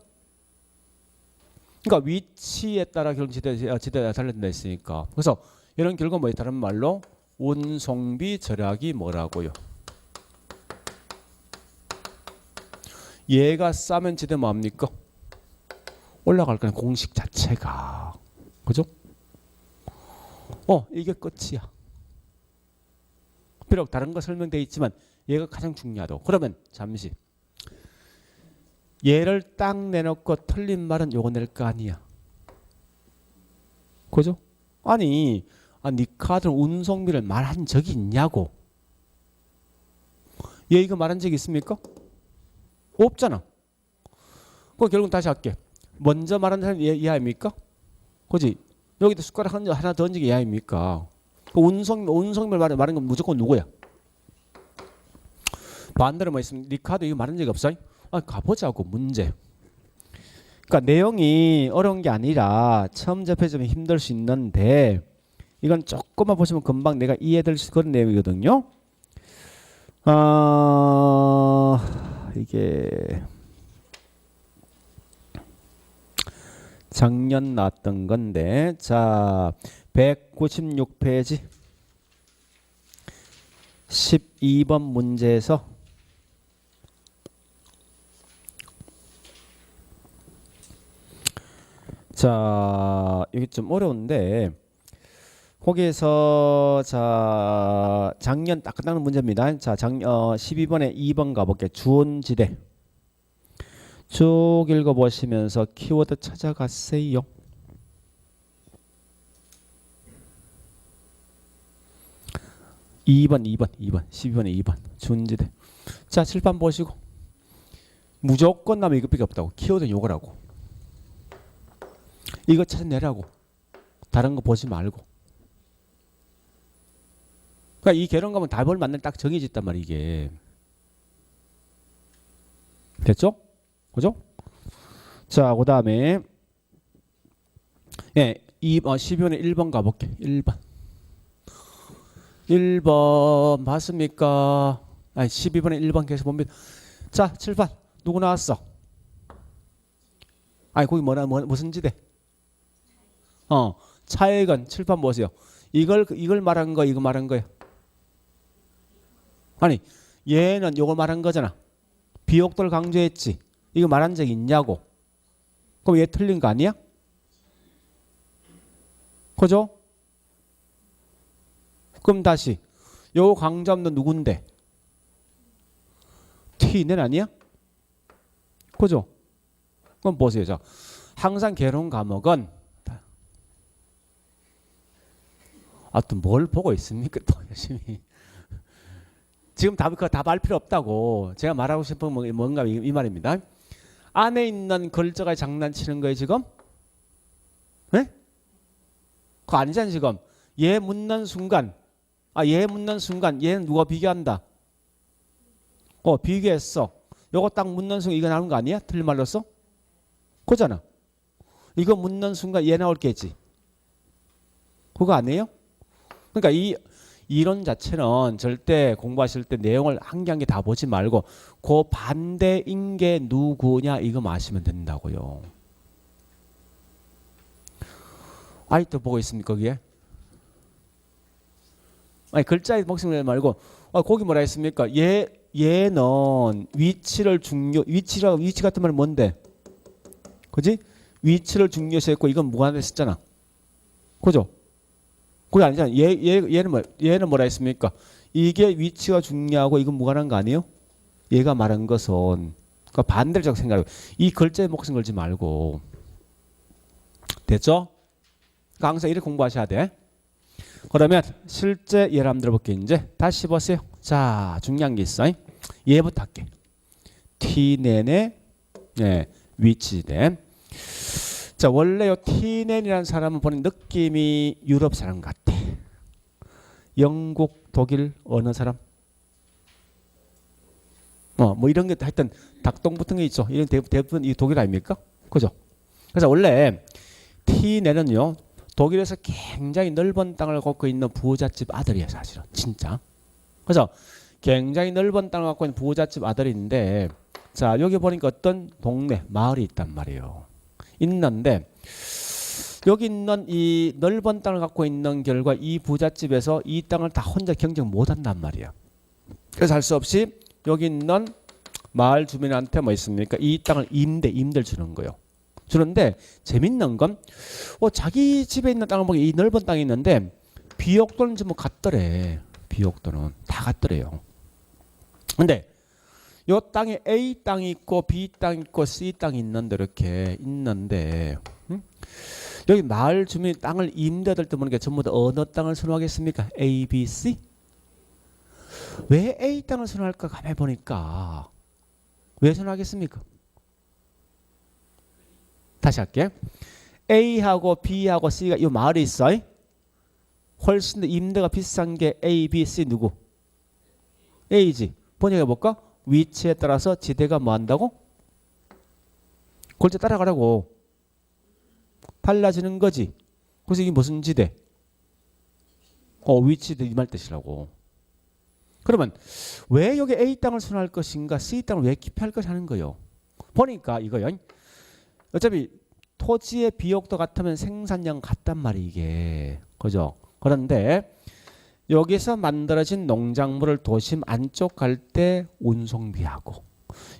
그러니까 위치에 따라 결국 지대가 달린다 했으니까. 그래서 이런 결과 뭐예요? 다른 말로 운송비 절약이 뭐라고요? 얘가 싸면 지대 뭐합니까? 올라갈 거는 공식 자체가. 그죠? 이게 끝이야. 비록 다른 거 설명되어 있지만 얘가 가장 중요하다고. 그러면 잠시 얘를 딱 내놓고 틀린 말은 요거 낼 거 아니야. 그죠? 아니, 네 카드는 운송비를 말한 적이 있냐고. 얘 이거 말한 적이 있습니까? 없잖아. 그럼 결국 다시 할게. 먼저 말한 사람 얘 아닙니까? 그지? 여기다 숟가락 하나 더 얹은 게 얘 아닙니까? 운송비를 말한 건 무조건 누구야? 반대로 뭐 있으면 네 카드 이거 말한 적이 없어? 가보자고 문제. 그러니까 내용이 어려운 게 아니라 처음 접해주면 힘들 수 있는데 이건 조금만 보시면 금방 내가 이해될 수 있는 그런 내용이거든요. 이게 작년 나왔던 건데 자 196페이지 12번 문제에서 자 여기 좀 어려운데 거기에서 자 작년 딱 끝나는 문제입니다. 자 12번에 2번 가볼게요. 주온지대 쭉 읽어보시면서 키워드 찾아가세요. (2번) 12번에 2번 주온지대. 자 칠판 보시고 무조건 나면 이것밖에 없다고. 키워드는 요거라고. 이거 찾아내라고. 다른 거 보지 말고. 그러니까 이 개론가면 답을 만날 딱 정해져 있단 말이야 이게. 됐죠? 그죠? 자, 그 다음에 12번에 1번 가볼게. 1번 봤습니까? 12번에 1번 계속 봅니다. 자, 7번 누구 나왔어? 거기 무슨 지대? 차액은 7번 보세요. 이걸 말한 거 이거 말한 거야. 아니 얘는 이걸 말한 거잖아. 비옥도를 강조했지. 이거 말한 적 있냐고. 그럼 얘 틀린 거 아니야? 그죠? 그럼 다시 요 강조하는 너 누군데? T는 아니야? 그죠? 그럼 보세요. 자, 항상 개론 과목은 또 뭘 보고 있습니까? 또 열심히. 지금 답할 필요 없다고. 제가 말하고 싶은 건 뭔가 이 말입니다. 안에 있는 글자가 장난치는 거예요 지금? 네? 그거 아니잖아 지금. 얘 묻는 순간 얘는 누가 비교한다? 비교했어. 요거 딱 묻는 순간 이거 나오는 거 아니야? 틀린 말로써? 그거잖아. 이거 묻는 순간 얘 나올 게지. 그거 아니에요? 그러니까 이 이론 자체는 절대 공부하실 때 내용을 한 개 한 개 다 보지 말고 그 반대인 게 누구냐 이거 마시면 된다고요. 또 보고 있습니까 거기에? 글자에 목숨을 말고 거기 뭐라 했습니까? 얘는 위치 같은 말은 뭔데? 그지? 위치를 중요시했고 이건 무관했었잖아. 그죠? 그게 아니잖아. 얘는 뭐라 했습니까? 이게 위치가 중요하고 이건 무관한 거 아니에요? 얘가 말한 것은 그러니까 반대로 자꾸 생각해요. 이 글자에 목숨 걸지 말고. 됐죠? 그러니까 항상 이렇게 공부하셔야 돼. 그러면 실제 예를 한번 들어볼게요. 이제 다시 보세요. 자, 중요한 게 있어. 얘부터 할게. T넨의 위치대. 자, 원래 요 T넨이라는 사람은 보는 느낌이 유럽 사람 같아. 영국, 독일, 어느 사람? 뭐 이런 게 하여튼 닭똥 붙은 게 있죠. 이런 대부분 이 독일 아닙니까? 그죠? 그래서 원래 티네는요 독일에서 굉장히 넓은 땅을 갖고 있는 부잣집 아들이에요 사실은 진짜. 그래서 굉장히 넓은 땅을 갖고 있는 부잣집 아들인데 자 여기 보니까 어떤 동네 마을이 있단 말이에요. 있는데 여기 있는 이 넓은 땅을 갖고 있는 결과 이 부잣집에서 이 땅을 다 혼자 경영 못한단 말이야. 그래서 할 수 없이 여기 있는 마을 주민한테 뭐 있습니까? 이 땅을 임대를 주는 거예요. 주는데 재밌는 건 자기 집에 있는 땅을 보기 이 넓은 땅이 있는데 비옥도는 전부 같더래. 비옥도는 다 같더래요. 근데 요 땅에 A 땅이 있고 B 땅이 있고 C 땅이 있는데 이렇게 있는데 여기 마을 주민 땅을 임대될 때 보니까 전부 다 어느 땅을 선호하겠습니까? A, B, C? 왜 A 땅을 선호할까? 가만히 보니까 왜 선호하겠습니까? 다시 할게. A하고 B하고 C가 이 마을에 있어. 훨씬 더 임대가 비싼 게 A, B, C 누구? A지. 번역해 볼까? 위치에 따라서 지대가 뭐 한다고? 골자 따라가라고. 달라지는 거지. 그래서 이게 무슨 지대? 위치도 이 말 뜻이라고. 그러면 왜 여기 A 땅을 선호할 것인가? C 땅을 왜 기피할 것이 하는 거요? 보니까 이거요. 어차피 토지의 비옥도 같으면 생산량 같단 말이 이게. 그죠? 그런데 여기서 만들어진 농작물을 도심 안쪽 갈 때 운송비하고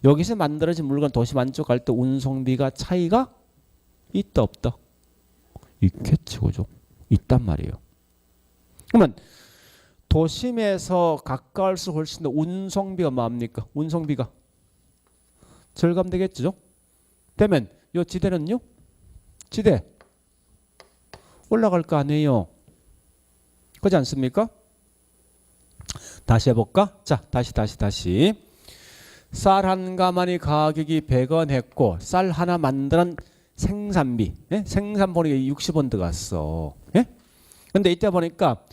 여기서 만들어진 물건 도심 안쪽 갈 때 운송비가 차이가 있다 없다? 있겠지. 그죠? 있단 말이에요. 그러면 도심에서 가까울수록 훨씬 더 운송비가 뭐합니까? 운송비가 절감되겠죠? 되면 요 지대는요? 지대 올라갈 거 아니에요. 그렇지 않습니까? 다시 해볼까? 자, 다시. 쌀 한 가마니 가격이 100원 했고 쌀 하나 만드는 생산비, 생산 보니까 60원 들어갔어. 근데 이때 보니까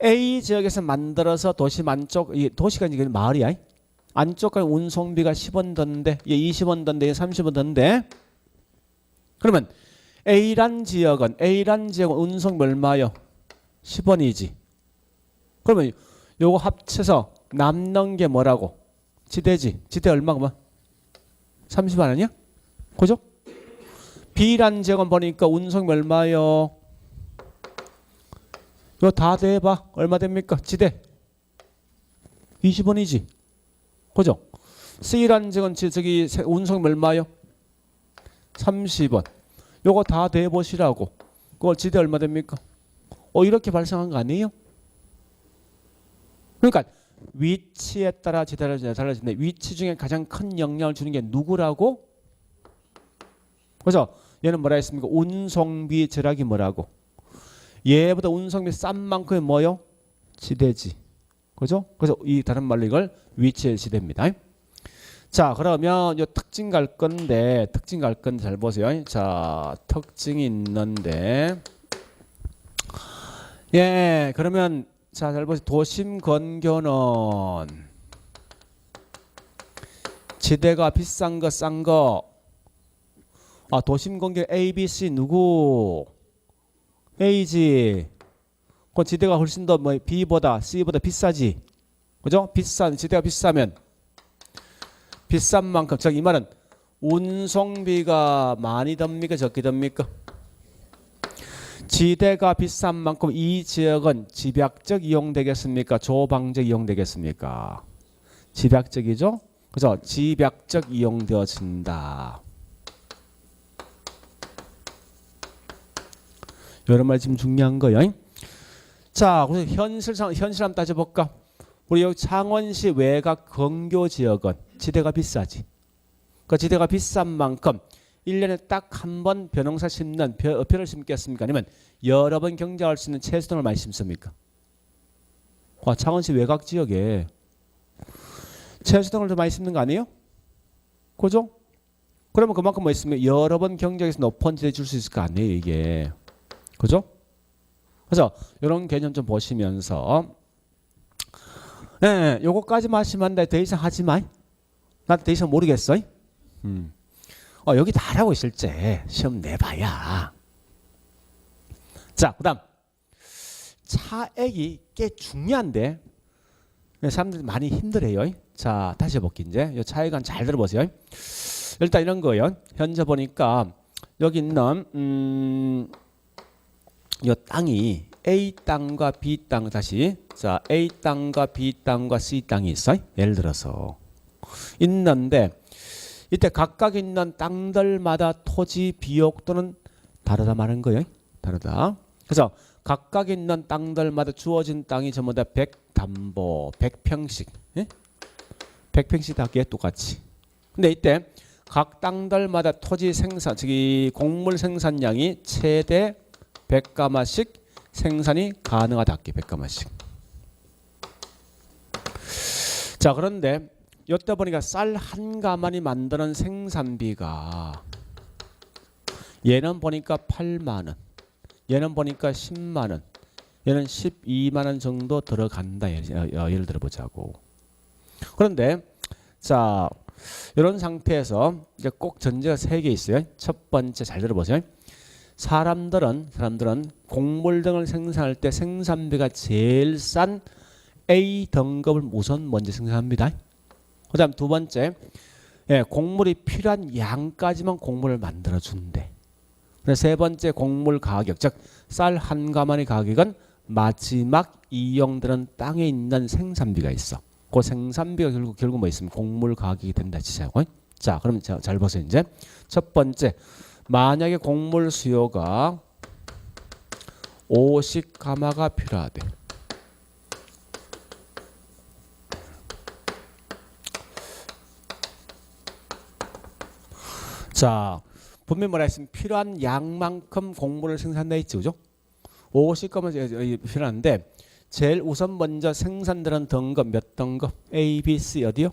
A 지역에서 만들어서 도심 안쪽, 도시가 이제 마을이야. 안쪽까지 운송비가 10원 던데, 20원 던데, 30원 던데. 그러면 A란 지역은 운송비 얼마요? 10원이지. 그러면 요거 합쳐서 남는 게 뭐라고? 지대지. 지대 얼마구만? 30원 아니야? 그죠? B란 지역은 보니까 운송비 얼마요? 이거 다 대봐. 얼마 됩니까? 지대 20원이지. 그죠? C란 지역은 저기 운송비 얼마요? 30원. 요거 다 대보시라고. 그걸 지대 얼마 됩니까? 이렇게 발생한 거 아니에요? 그러니까 위치에 따라 지대가 달라지는데 위치 중에 가장 큰 영향을 주는 게 누구라고? 그래서 얘는 뭐라 했습니까? 운송비 절약이 뭐라고? 얘보다 운송비 싼 만큼이 뭐요? 지대지. 그죠? 그래서 이 다른 말로 이걸 위치의 지대입니다. 자, 그러면 요 특징 갈 건데 잘 보세요. 자, 특징이 있는데 그러면 자, 잘 보세요. 도심 근교는 지대가 비싼 거 싼 거. 도심 근교 A, B, C 누구? A지. 그 지대가 훨씬 더 B보다 C보다 비싸지. 그죠? 지대가 비싸면 비싼 만큼 이 말은 운송비가 많이 듭니까? 적게 듭니까? 지대가 비싼 만큼 이 지역은 집약적 이용되겠습니까? 조방적 이용되겠습니까? 집약적이죠? 그래서 집약적 이용되어진다. 이런 말 지금 중요한 거예요. 자, 그래서 현실 한번 따져볼까? 우리 여기 창원시 외곽 근교 지역은 지대가 비싸지. 그 지대가 비싼 만큼 1년에 딱 한 번 벼농사 심는 벼를 심겠습니까? 아니면 여러 번 경작할 수 있는 채소등을 많이 심습니까? 창원시 외곽 지역에 채소등을 더 많이 심는 거 아니에요? 그죠? 그러면 그만큼 뭐 있으면 여러 번 경작해서 높은 지대 줄 수 있을 거 아니에요, 이게. 그죠? 그래서 이런 개념 좀 보시면서 요거까지만 하시면 돼. 더 이상 하지 마. 나 더 이상 모르겠어. 여기 다라고 실제 시험 내봐야. 자, 그다음 차액이 꽤 중요한데 사람들이 많이 힘들어요. 자, 다시 해볼게. 이제 이 차액은 잘 들어보세요. 일단 이런 거예요. 현재 보니까 여기 있는 이 땅이 A 땅과 B 땅, 다시 자 A 땅과 B 땅과 C 땅이 있어. 예를 들어서 있는데 이때 각각 있는 땅들마다 토지 비옥도는 다르다 말하는 거예요. 다르다. 그래서 각각 있는 땅들마다 주어진 땅이 전부 다 100담보 100평씩, 예? 100평씩 다 똑같이. 근데 이때 각 땅들마다 토지 생산, 즉 곡물 생산량이 최대 100가마씩 생산이 가능하다. 100가마씩. 자, 그런데 이때 보니까 쌀 한 가마니 만드는 생산비가 얘는 보니까 8만 원, 얘는 보니까 10만 원, 얘는 12만 원 정도 들어간다. 예를 들어보자고. 그런데 자, 이런 상태에서 이제 꼭 전제가 3개 있어요. 첫 번째 잘 들어보세요. 사람들은 곡물 등을 생산할 때 생산비가 제일 싼 A 등급을 우선 먼저 생산합니다. 그다음 두 번째, 곡물이 필요한 양까지만 곡물을 만들어 준대. 세 번째, 곡물 가격, 즉 쌀 한 가마니 가격은 마지막 이용되는 땅에 있는 생산비가 있어. 그 생산비가 결국 뭐 있으면 곡물 가격이 된다 치자고. 자, 그럼 잘 보세요. 이제 첫 번째, 만약에 곡물 수요가 50가마가 필요하대. 자, 분명히 뭐라 했으면 필요한 양만큼 곡물을 생산돼 있지, 그죠? 50가마 필요한데 제일 우선 먼저 생산되는 등급 몇 등급? A, B, C 어디요?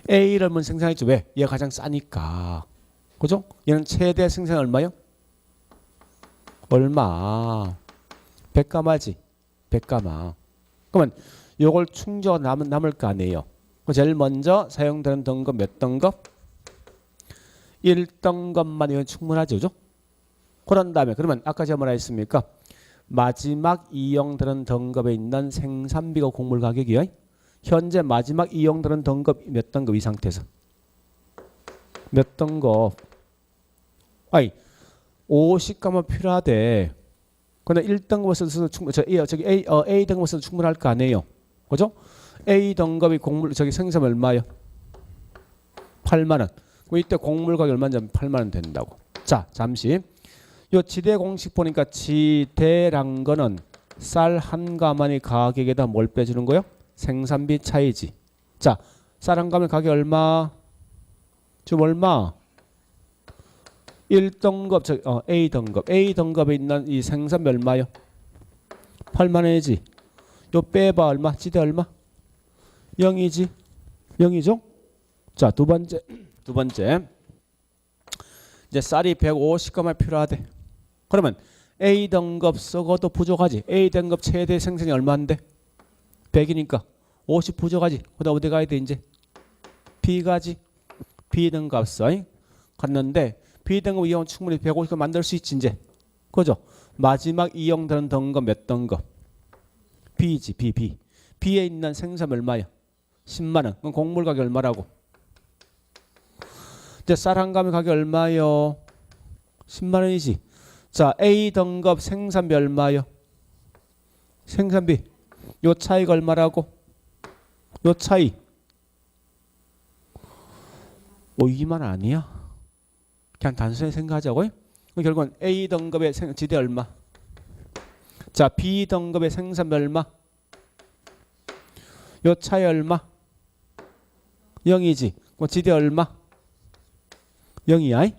A를 먼저 생산했죠. 왜? 얘가 가장 싸니까. 그죠? 얘는 최대 생산 얼마요? 얼마? 100가마지. 100가마. 그러면 요걸 충전 남을 거 아니에요. 제일 먼저 사용되는 등급 몇 등급? 1등급만 이건 충분하죠. 그죠? 그런 다음에 그러면 아까 제가 뭐라 했습니까? 마지막 이용되는 등급에 있는 생산비가 곡물 가격이요. 현재 마지막 이용되는 등급 몇 등급 이 상태에서? 몇 등급? 아니 50가마 필요하대. 근데 1등급에서도 A 등급에서도 충분할 거 아니에요. 그죠? A 등급이 곡물 생산 얼마요? 8만 원. 그럼 이때 곡물 가격 얼마인지 8만 원 된다고. 자, 잠시. 요 지대 공식 보니까 지대란 거는 쌀 한 가마니 가격에다 뭘 빼주는 거요? 생산비 차이지. 자, 쌀 한 가마니 가격 얼마? 지금 얼마? 1등급, A 등급. A 등급에 있는 이 생산비 얼마요? 8만 원이지. 요 빼봐 얼마? 지대 얼마? 0이지. 0이죠? 자, 두 번째. 이제 쌀이 150가마 필요하대. 그러면 A 등급 썩어도 부족하지. A 등급 최대 생산이 얼마인데? 100이니까 50 부족하지. 그다음 어디 가야 돼 이제? B 가지. B 등급 써. 갔는데 B 등급 이용 충분히 150가 만들 수 있지 이제. 그죠? 마지막 이용되는 등급 몇 등급? B지. B. B에 있는 생산 얼마야? 10만 원. 그럼 곡물 가격 얼마라고? 이제 쌀 한 가마 가격 얼마요? 10만 원이지. 자, A 등급 생산비 얼마요? 생산비. 요 차이가 얼마라고? 요 차이. 2만 원 아니야? 그냥 단순히 생각하자고요. 결국은 A 등급의 지대 얼마? 자, B 등급의 생산비 얼마? 요 차이 얼마? 0이지. 그럼 지대 얼마? 0이야.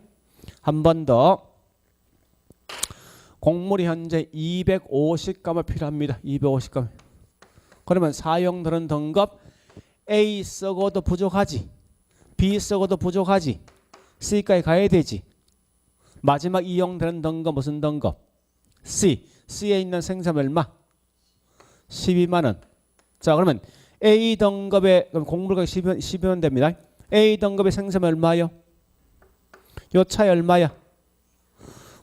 한 번 더. 곡물이 현재 250가마 필요합니다. 250가마. 그러면 사용되는 등급 A 썩어도 부족하지. B 썩어도 부족하지. C까지 가야 되지. 마지막 이용되는 등급 무슨 등급? C. C에 있는 생산 얼마? 12만 원. 자, 그러면 A 등급의 곡물 가격 12만 됩니다. A 등급의 생산 얼마요? 요 차이 얼마야?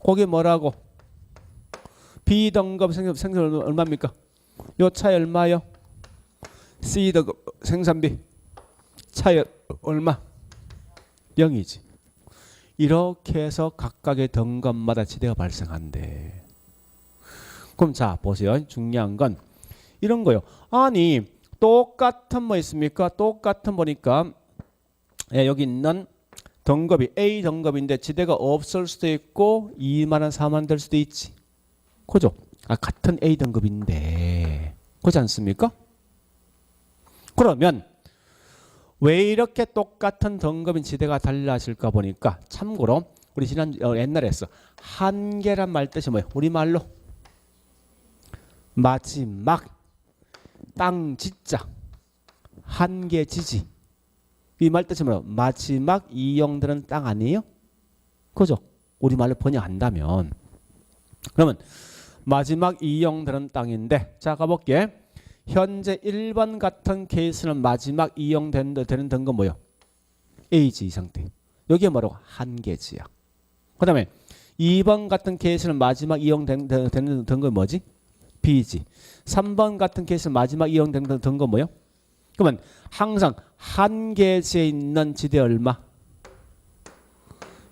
거기 뭐라고? B등급 생산 얼마입니까? 요 차이 얼마요? C등급 생산비 차이 얼마? 0이지. 이렇게 해서 각각의 등급마다 지대가 발생한대. 그럼 자 보세요. 중요한 건 이런 거요. 아니 똑같은 뭐 있습니까? 똑같은 보니까 여기 있는 등급이 A 등급인데 지대가 없을 수도 있고 2만원 4만원 될 수도 있지. 그죠? 같은 A 등급인데 그렇지 않습니까? 그러면 왜 이렇게 똑같은 등급인 지대가 달라질까 보니까 참고로 우리 지난 옛날에 했어. 한계란 말 뜻이 뭐예요? 우리말로 마지막 땅 지자 한계 지지 이 말 뜻이 뭐예요? 마지막 이용되는 땅 아니에요? 그죠? 우리말로 번역한다면 그러면 마지막 이용되는 땅인데 자 가볼게. 현재 1번 같은 케이스는 마지막 이용되는 등급 뭐예요? A지 이 상태. 여기에 뭐라고? 한계지야. 그 다음에 2번 같은 케이스는 마지막 이용되는 등급이 뭐지? B지. 3번 같은 케이스는 마지막 이용되는 등급 뭐예요? 그러면 항상 한계지에 있는 지대 얼마?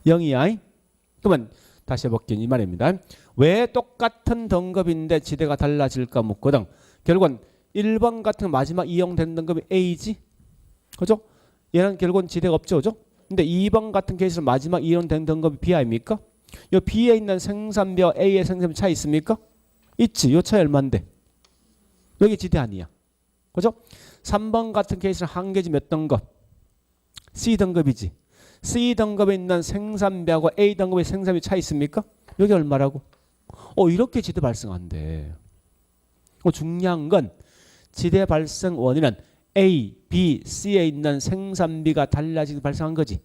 0이야. 그러면 다시 해볼게요. 이 말입니다. 왜 똑같은 등급인데 지대가 달라질까 묻거든. 결국은 1번 같은 마지막 이용되는 등급이 A지. 그죠? 얘는 결국은 지대가 없죠. 그죠? 근데 2번 같은 케이스는 마지막 이용되는 등급이 B 아닙니까? 요 B에 있는 생산비와 A의 생산비 차이 있습니까? 있지. 요 차이 얼마인데? 여기 지대 아니야. 그죠? 3번 같은 케이스는 한계지 몇 등급? C 등급이지. C 등급에 있는 생산비하고 A 등급의 생산비 차이 있습니까? 여기 얼마라고? 이렇게 지대 발생한대. 중요한 건 지대 발생 원인은 A, B, C에 있는 생산비가 달라지게 발생한 거지.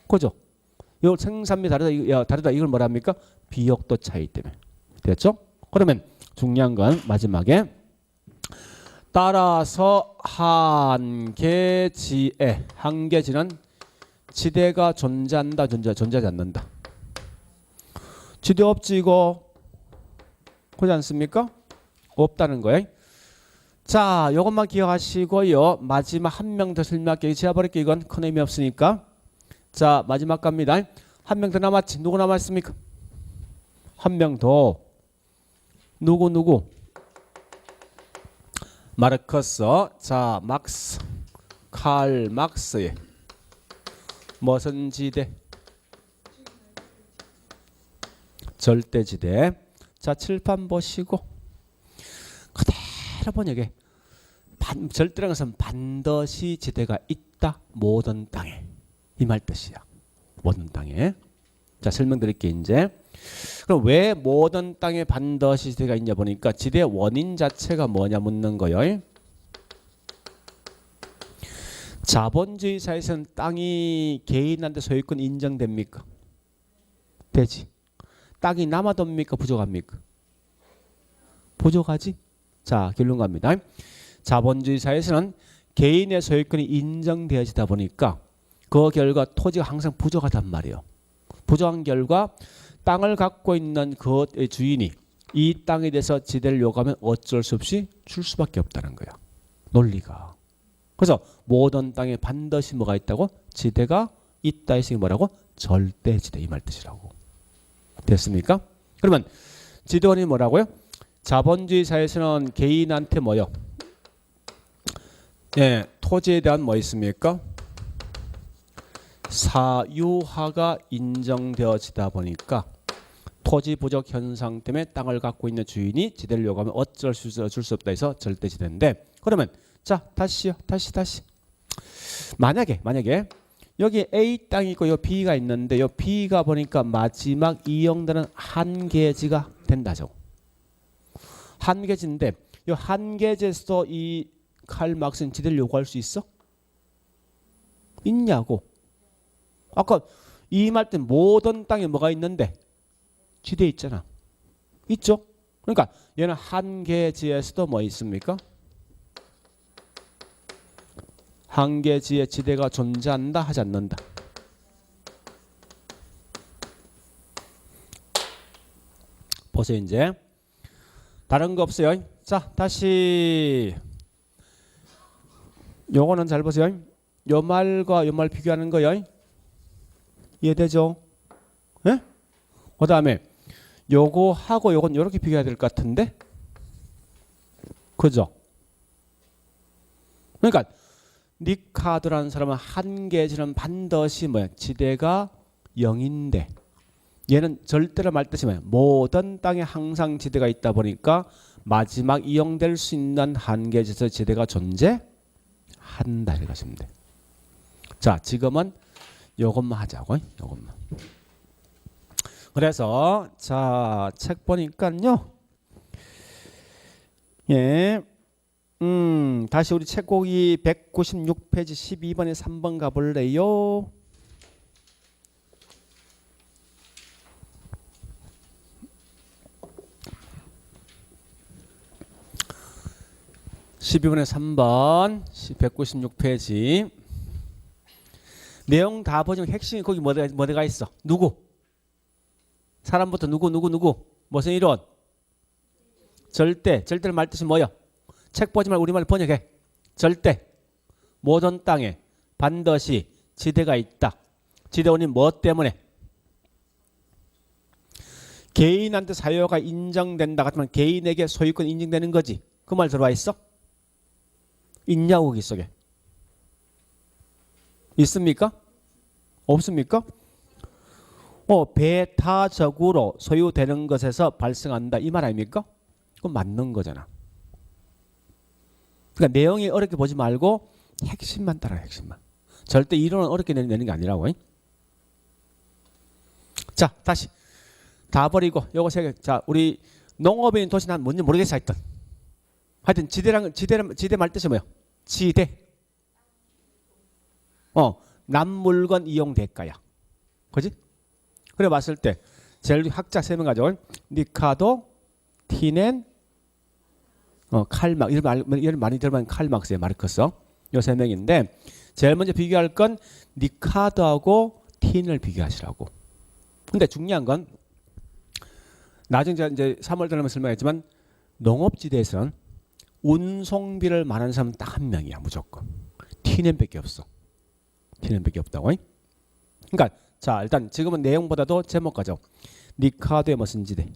그죠? 요 생산비 다르다 이걸 뭐라 합니까? 비역도 차이 때문에. 됐죠? 그러면 중요한 건 마지막에 따라서 한계지에 한계지는 지대가 존재한다 존재하지 않는다. 지대 없지 이거. 그렇지 않습니까? 없다는 거예요. 자, 이것만 기억하시고요. 마지막 한 명 더 설명할게요. 지워버릴게요. 이건 큰 의미 없으니까. 자, 마지막 갑니다. 한 명 더 남았지. 누구 남았습니까? 한 명 더. 누구? 마르크스. 자, 막스. 칼 막스의 무슨 지대? 절대지대. 자, 칠판 보시고 그대로 번역해. 절대라는 것은 반드시 지대가 있다. 모든 땅에. 이 말 뜻이야. 모든 땅에. 자, 설명드릴게요. 이제. 그럼 왜 모든 땅에 반드시 지대가 있냐 보니까 지대의 원인 자체가 뭐냐 묻는 거예요. 자본주의 사회에서는 땅이 개인한테 소유권 인정됩니까? 되지. 땅이 남아돕니까? 부족합니까? 부족하지? 자, 결론 갑니다. 자본주의 사회에서는 개인의 소유권이 인정되어지다 보니까 그 결과 토지가 항상 부족하단 말이에요. 부족한 결과 땅을 갖고 있는 그 주인이 이 땅에 대해서 지대를 요구하면 어쩔 수 없이 줄 수밖에 없다는 거야. 논리가. 그래서 모든 땅에 반드시 뭐가 있다고? 지대가 있다 했으니 뭐라고? 절대지대 이 말 뜻이라고. 됐습니까? 그러면 지대원이 뭐라고요? 자본주의 사회에서는 개인한테 뭐요? 예, 토지에 대한 뭐 있습니까? 사유화가 인정되어지다 보니까 토지 부족 현상 때문에 땅을 갖고 있는 주인이 지대를 요구하면 어쩔 수 없다 해서 절대지대인데 그러면 자 다시 만약에 여기 A 땅이 있고 요 B가 있는데 요 B가 보니까 마지막 이용되는 한계지가 된다죠. 한계지인데 요 한계지에서도 이 칼 막스는 지대를 요구할 수 있어? 있냐고. 아까 이 말 때 모든 땅에 뭐가 있는데 지대 있잖아. 있죠? 그러니까 얘는 한계지에서도 뭐 있습니까? 한계지에 지대가 존재한다 하지 않는다. 보세요. 이제 다른 거 없어요. 자, 다시 요거는 잘 보세요. 요 말과 요 말 비교하는 거요. 이해되죠? 예? 그 다음에 요거하고 요건 요렇게 비교해야 될 것 같은데, 그죠? 그러니까 니카드라는 사람은 한계지는 반드시 뭐야? 지대가 0인데 얘는 절대로 말뜻이 뭐야? 모든 땅에 항상 지대가 있다 보니까 마지막 이용될 수 있는 한계지에서 지대가 존재한다 이렇게 하시면 돼. 자, 지금은 요것만 하자고. 요것만. 그래서 자, 책 보니까요. 예. 다시 우리 책고기 196페이지 12번에 3번 가볼래요? (12번에) 3번 196페이지 내용 다 보시면 핵심이 거기 뭐가 있어? 누구? 사람부터 누구 무슨 이론? 절대를 말뜻이 뭐야? 책 보지 말고 우리말 번역해. 절대 모든 땅에 반드시 지대가 있다. 지대원이 뭐 때문에? 개인한테 사유가 인정된다 같으면 개인에게 소유권 인정되는 거지. 그 말 들어와 있어? 있냐고 거기 속에. 있습니까? 없습니까? 배타적으로 소유되는 것에서 발생한다 이 말 아닙니까? 그건 맞는 거잖아. 그러니까 내용이 어렵게 보지 말고 핵심만 따라 핵심만. 절대 이론은 어렵게 내는 게 아니라고. 자, 다시 다 버리고 요거 세 개. 자, 우리 농업인 도시 난 뭔지 모르겠어 하여튼. 하여튼 지대 말 뜻이 뭐야? 지대. 남 물건 이용 대가야. 그지? 그래 봤을 때 제일 학자 세 명 가져. 니카도, 티넨, 칼막 이런 많이 들어본 칼막스의 마르크스 요 세 명인데 제일 먼저 비교할 건 니카드하고 틴을 비교하시라고. 근데 중요한 건 나중에 제가 이제 3월 달에 설명했지만 농업지대에서는 운송비를 말하는 사람은 딱 한 명이야 무조건. 틴넨밖에 없어. 틴넨밖에 없다고. 그러니까 자 일단 지금은 내용보다도 제목 가져. 니카드의 무슨 지대?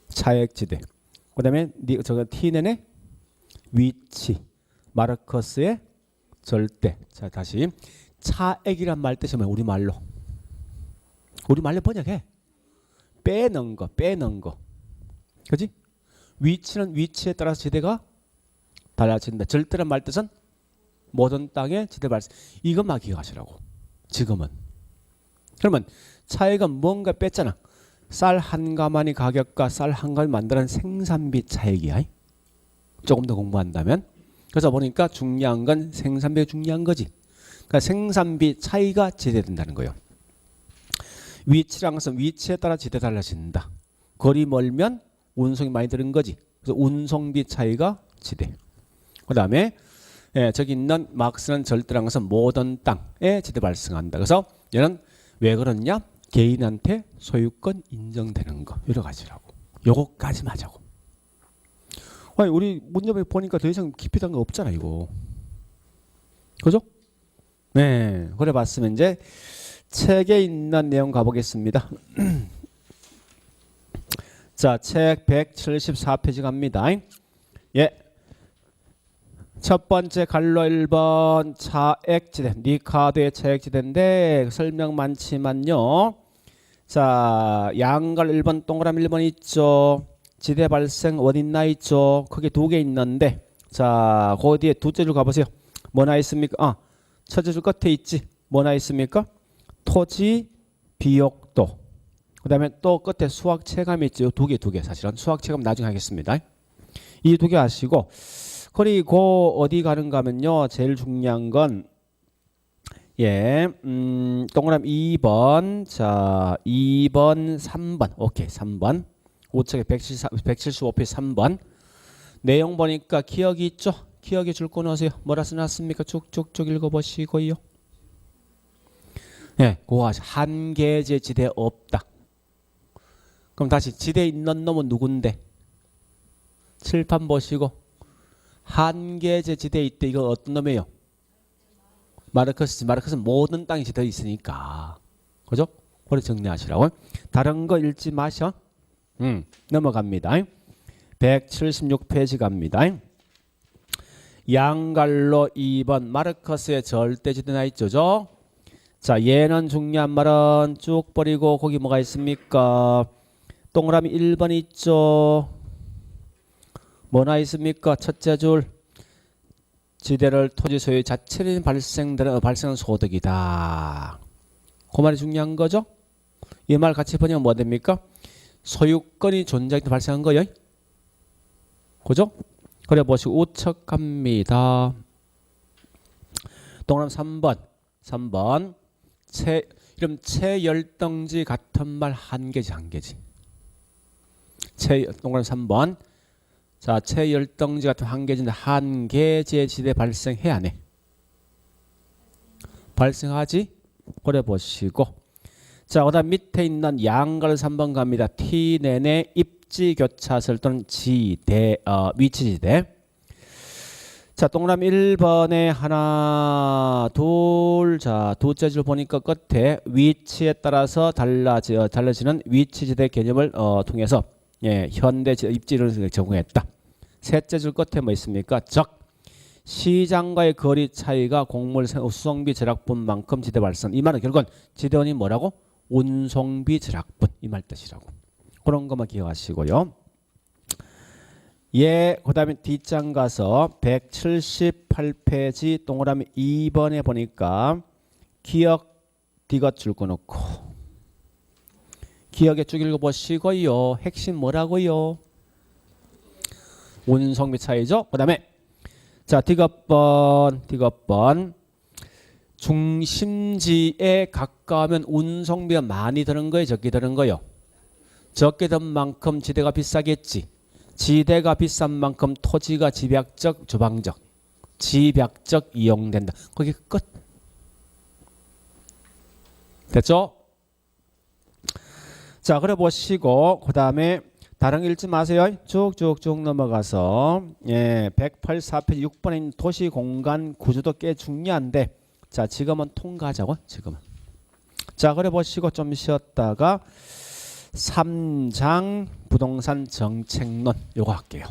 차액지대. 그 다음에 티넨의 위치, 마르커스의 절대. 자 다시 차액이란 말 뜻이 뭐야? 우리말로 번역해. 빼는 거. 그지? 위치는 위치에 따라서 지대가 달라진다. 절대란 말 뜻은 모든 땅에 지대 발생. 이것만 기억하시라고. 지금은. 그러면 차액은 뭔가 뺐잖아. 쌀 한 가마니 가격과 쌀 한 가마니 만드는 생산비 차익이야. 조금 더 공부한다면. 그래서 보니까 중요한 건 생산비가 중요한 거지. 그러니까 생산비 차이가 지대된다는 거예요. 위치란 것은 위치에 따라 지대 달라진다. 거리 멀면 운송이 많이 드는 거지. 그래서 운송비 차이가 지대. 그 다음에 저기 있는 막스는 절대란 것은 모든 땅에 지대 발생한다. 그래서 얘는 왜 그러냐? 개인한테 소유권 인정되는 거 여러 가지라고. 요거까지만 하자고. 아니 우리 문제를 보니까 더 이상 깊이 단 거 없잖아 이거. 그죠? 네. 그래 봤으면 이제 책에 있는 내용 가보겠습니다. 자, 책 174페이지 갑니다. 예. 첫 번째 갈로 1번 차액지대. 니카드의 차액지대인데 설명 많지만요. 자, 양갈 1번 동그라미 1번 있죠. 지대 발생 어딨나 있죠. 크게 두 개 있는데 자, 그 뒤에 두째 줄 가보세요. 뭐나 있습니까? 첫째 줄 끝에 있지. 뭐나 있습니까? 토지 비옥도. 그 다음에 또 끝에 수학 체감이 있죠. 두 개 사실은. 수학 체감 나중에 하겠습니다. 이 두 개 하시고 그리고 어디 가는가 하면요. 제일 중요한 건 동그라미 2번. 자, 2번, 3번. 오케이, 3번. 5책에 175페이지 3번. 내용 보니까 기억이 있죠? 기억에 줄 거 넣으세요. 뭐라 써놨습니까? 쭉쭉쭉 읽어보시고요. 예, 그거 한계제 지대 없다. 그럼 다시 지대에 있는 놈은 누군데? 칠판 보시고 한계제 지대에 있대. 이거 어떤 놈이에요? 마르크스지. 마르크스는 모든 땅이 지대에 있으니까. 그죠? 그래 정리하시라고. 다른 거 읽지 마셔. 넘어갑니다. 176페이지 갑니다. 양갈로 2번 마르커스의 절대지대 나 있죠. 자, 얘는 중요한 말은 쭉 버리고 거기 뭐가 있습니까? 동그라미 1번 있죠. 뭐나 있습니까? 첫째 줄 지대를 토지 소유 자체로 발생하는 소득이다. 그 말이 중요한 거죠. 이 말 같이 번역하면 뭐 됩니까? 소유권이 존재할 때 발생한 거예요. 그죠? 그래 보시고 우측합니다. 동그라미 3번 이름 체열덩지 같은 말 한 개지. 동그라미 3번. 자, 체열덩지 같은 한 개지인데 한 개지의 지대 발생해 안 해? 발생하지? 그래 보시고. 자, 그다음 밑에 있는 양갈 3번 갑니다. T 내내 입지 교차설 또는 지대 위치 지대. 자, 동그라미 1번에 하나, 둘. 자, 두째 줄 보니까 끝에 위치에 따라서 달라지는 위치 지대 개념을 통해서 현대 입지를 제공했다. 셋째 줄 끝에 뭐 있습니까? 즉 시장과의 거리 차이가 곡물 수송비 절약분만큼 지대 발생. 이 말은 결국은 지대원이 뭐라고? 운송비 절약분. 이 말 뜻이라고. 그런 것만 기억하시고요. 그 다음에 뒷장 가서 178페이지 동그라미 2번에 보니까 기억 디귿 줄 꺼놓고 기억에 쭉 읽어보시고요. 핵심 뭐라고요? 운송비 차이죠. 그 다음에 자 디귿번 중심지에 가까우면 운송비가 많이 드는 거예요? 적게 드는 거예요? 적게 든 만큼 지대가 비싸겠지. 지대가 비싼 만큼 토지가 집약적 이용된다. 거기 끝. 됐죠? 자, 그래 보시고 그 다음에 다른 거 읽지 마세요. 쭉쭉쭉 넘어가서 184페이지 6번에 있는 도시공간 구조도 꽤 중요한데 자, 지금은 통과하자고. 지금은. 자, 그래 보시고 좀 쉬었다가 3장 부동산 정책론 요거 할게요.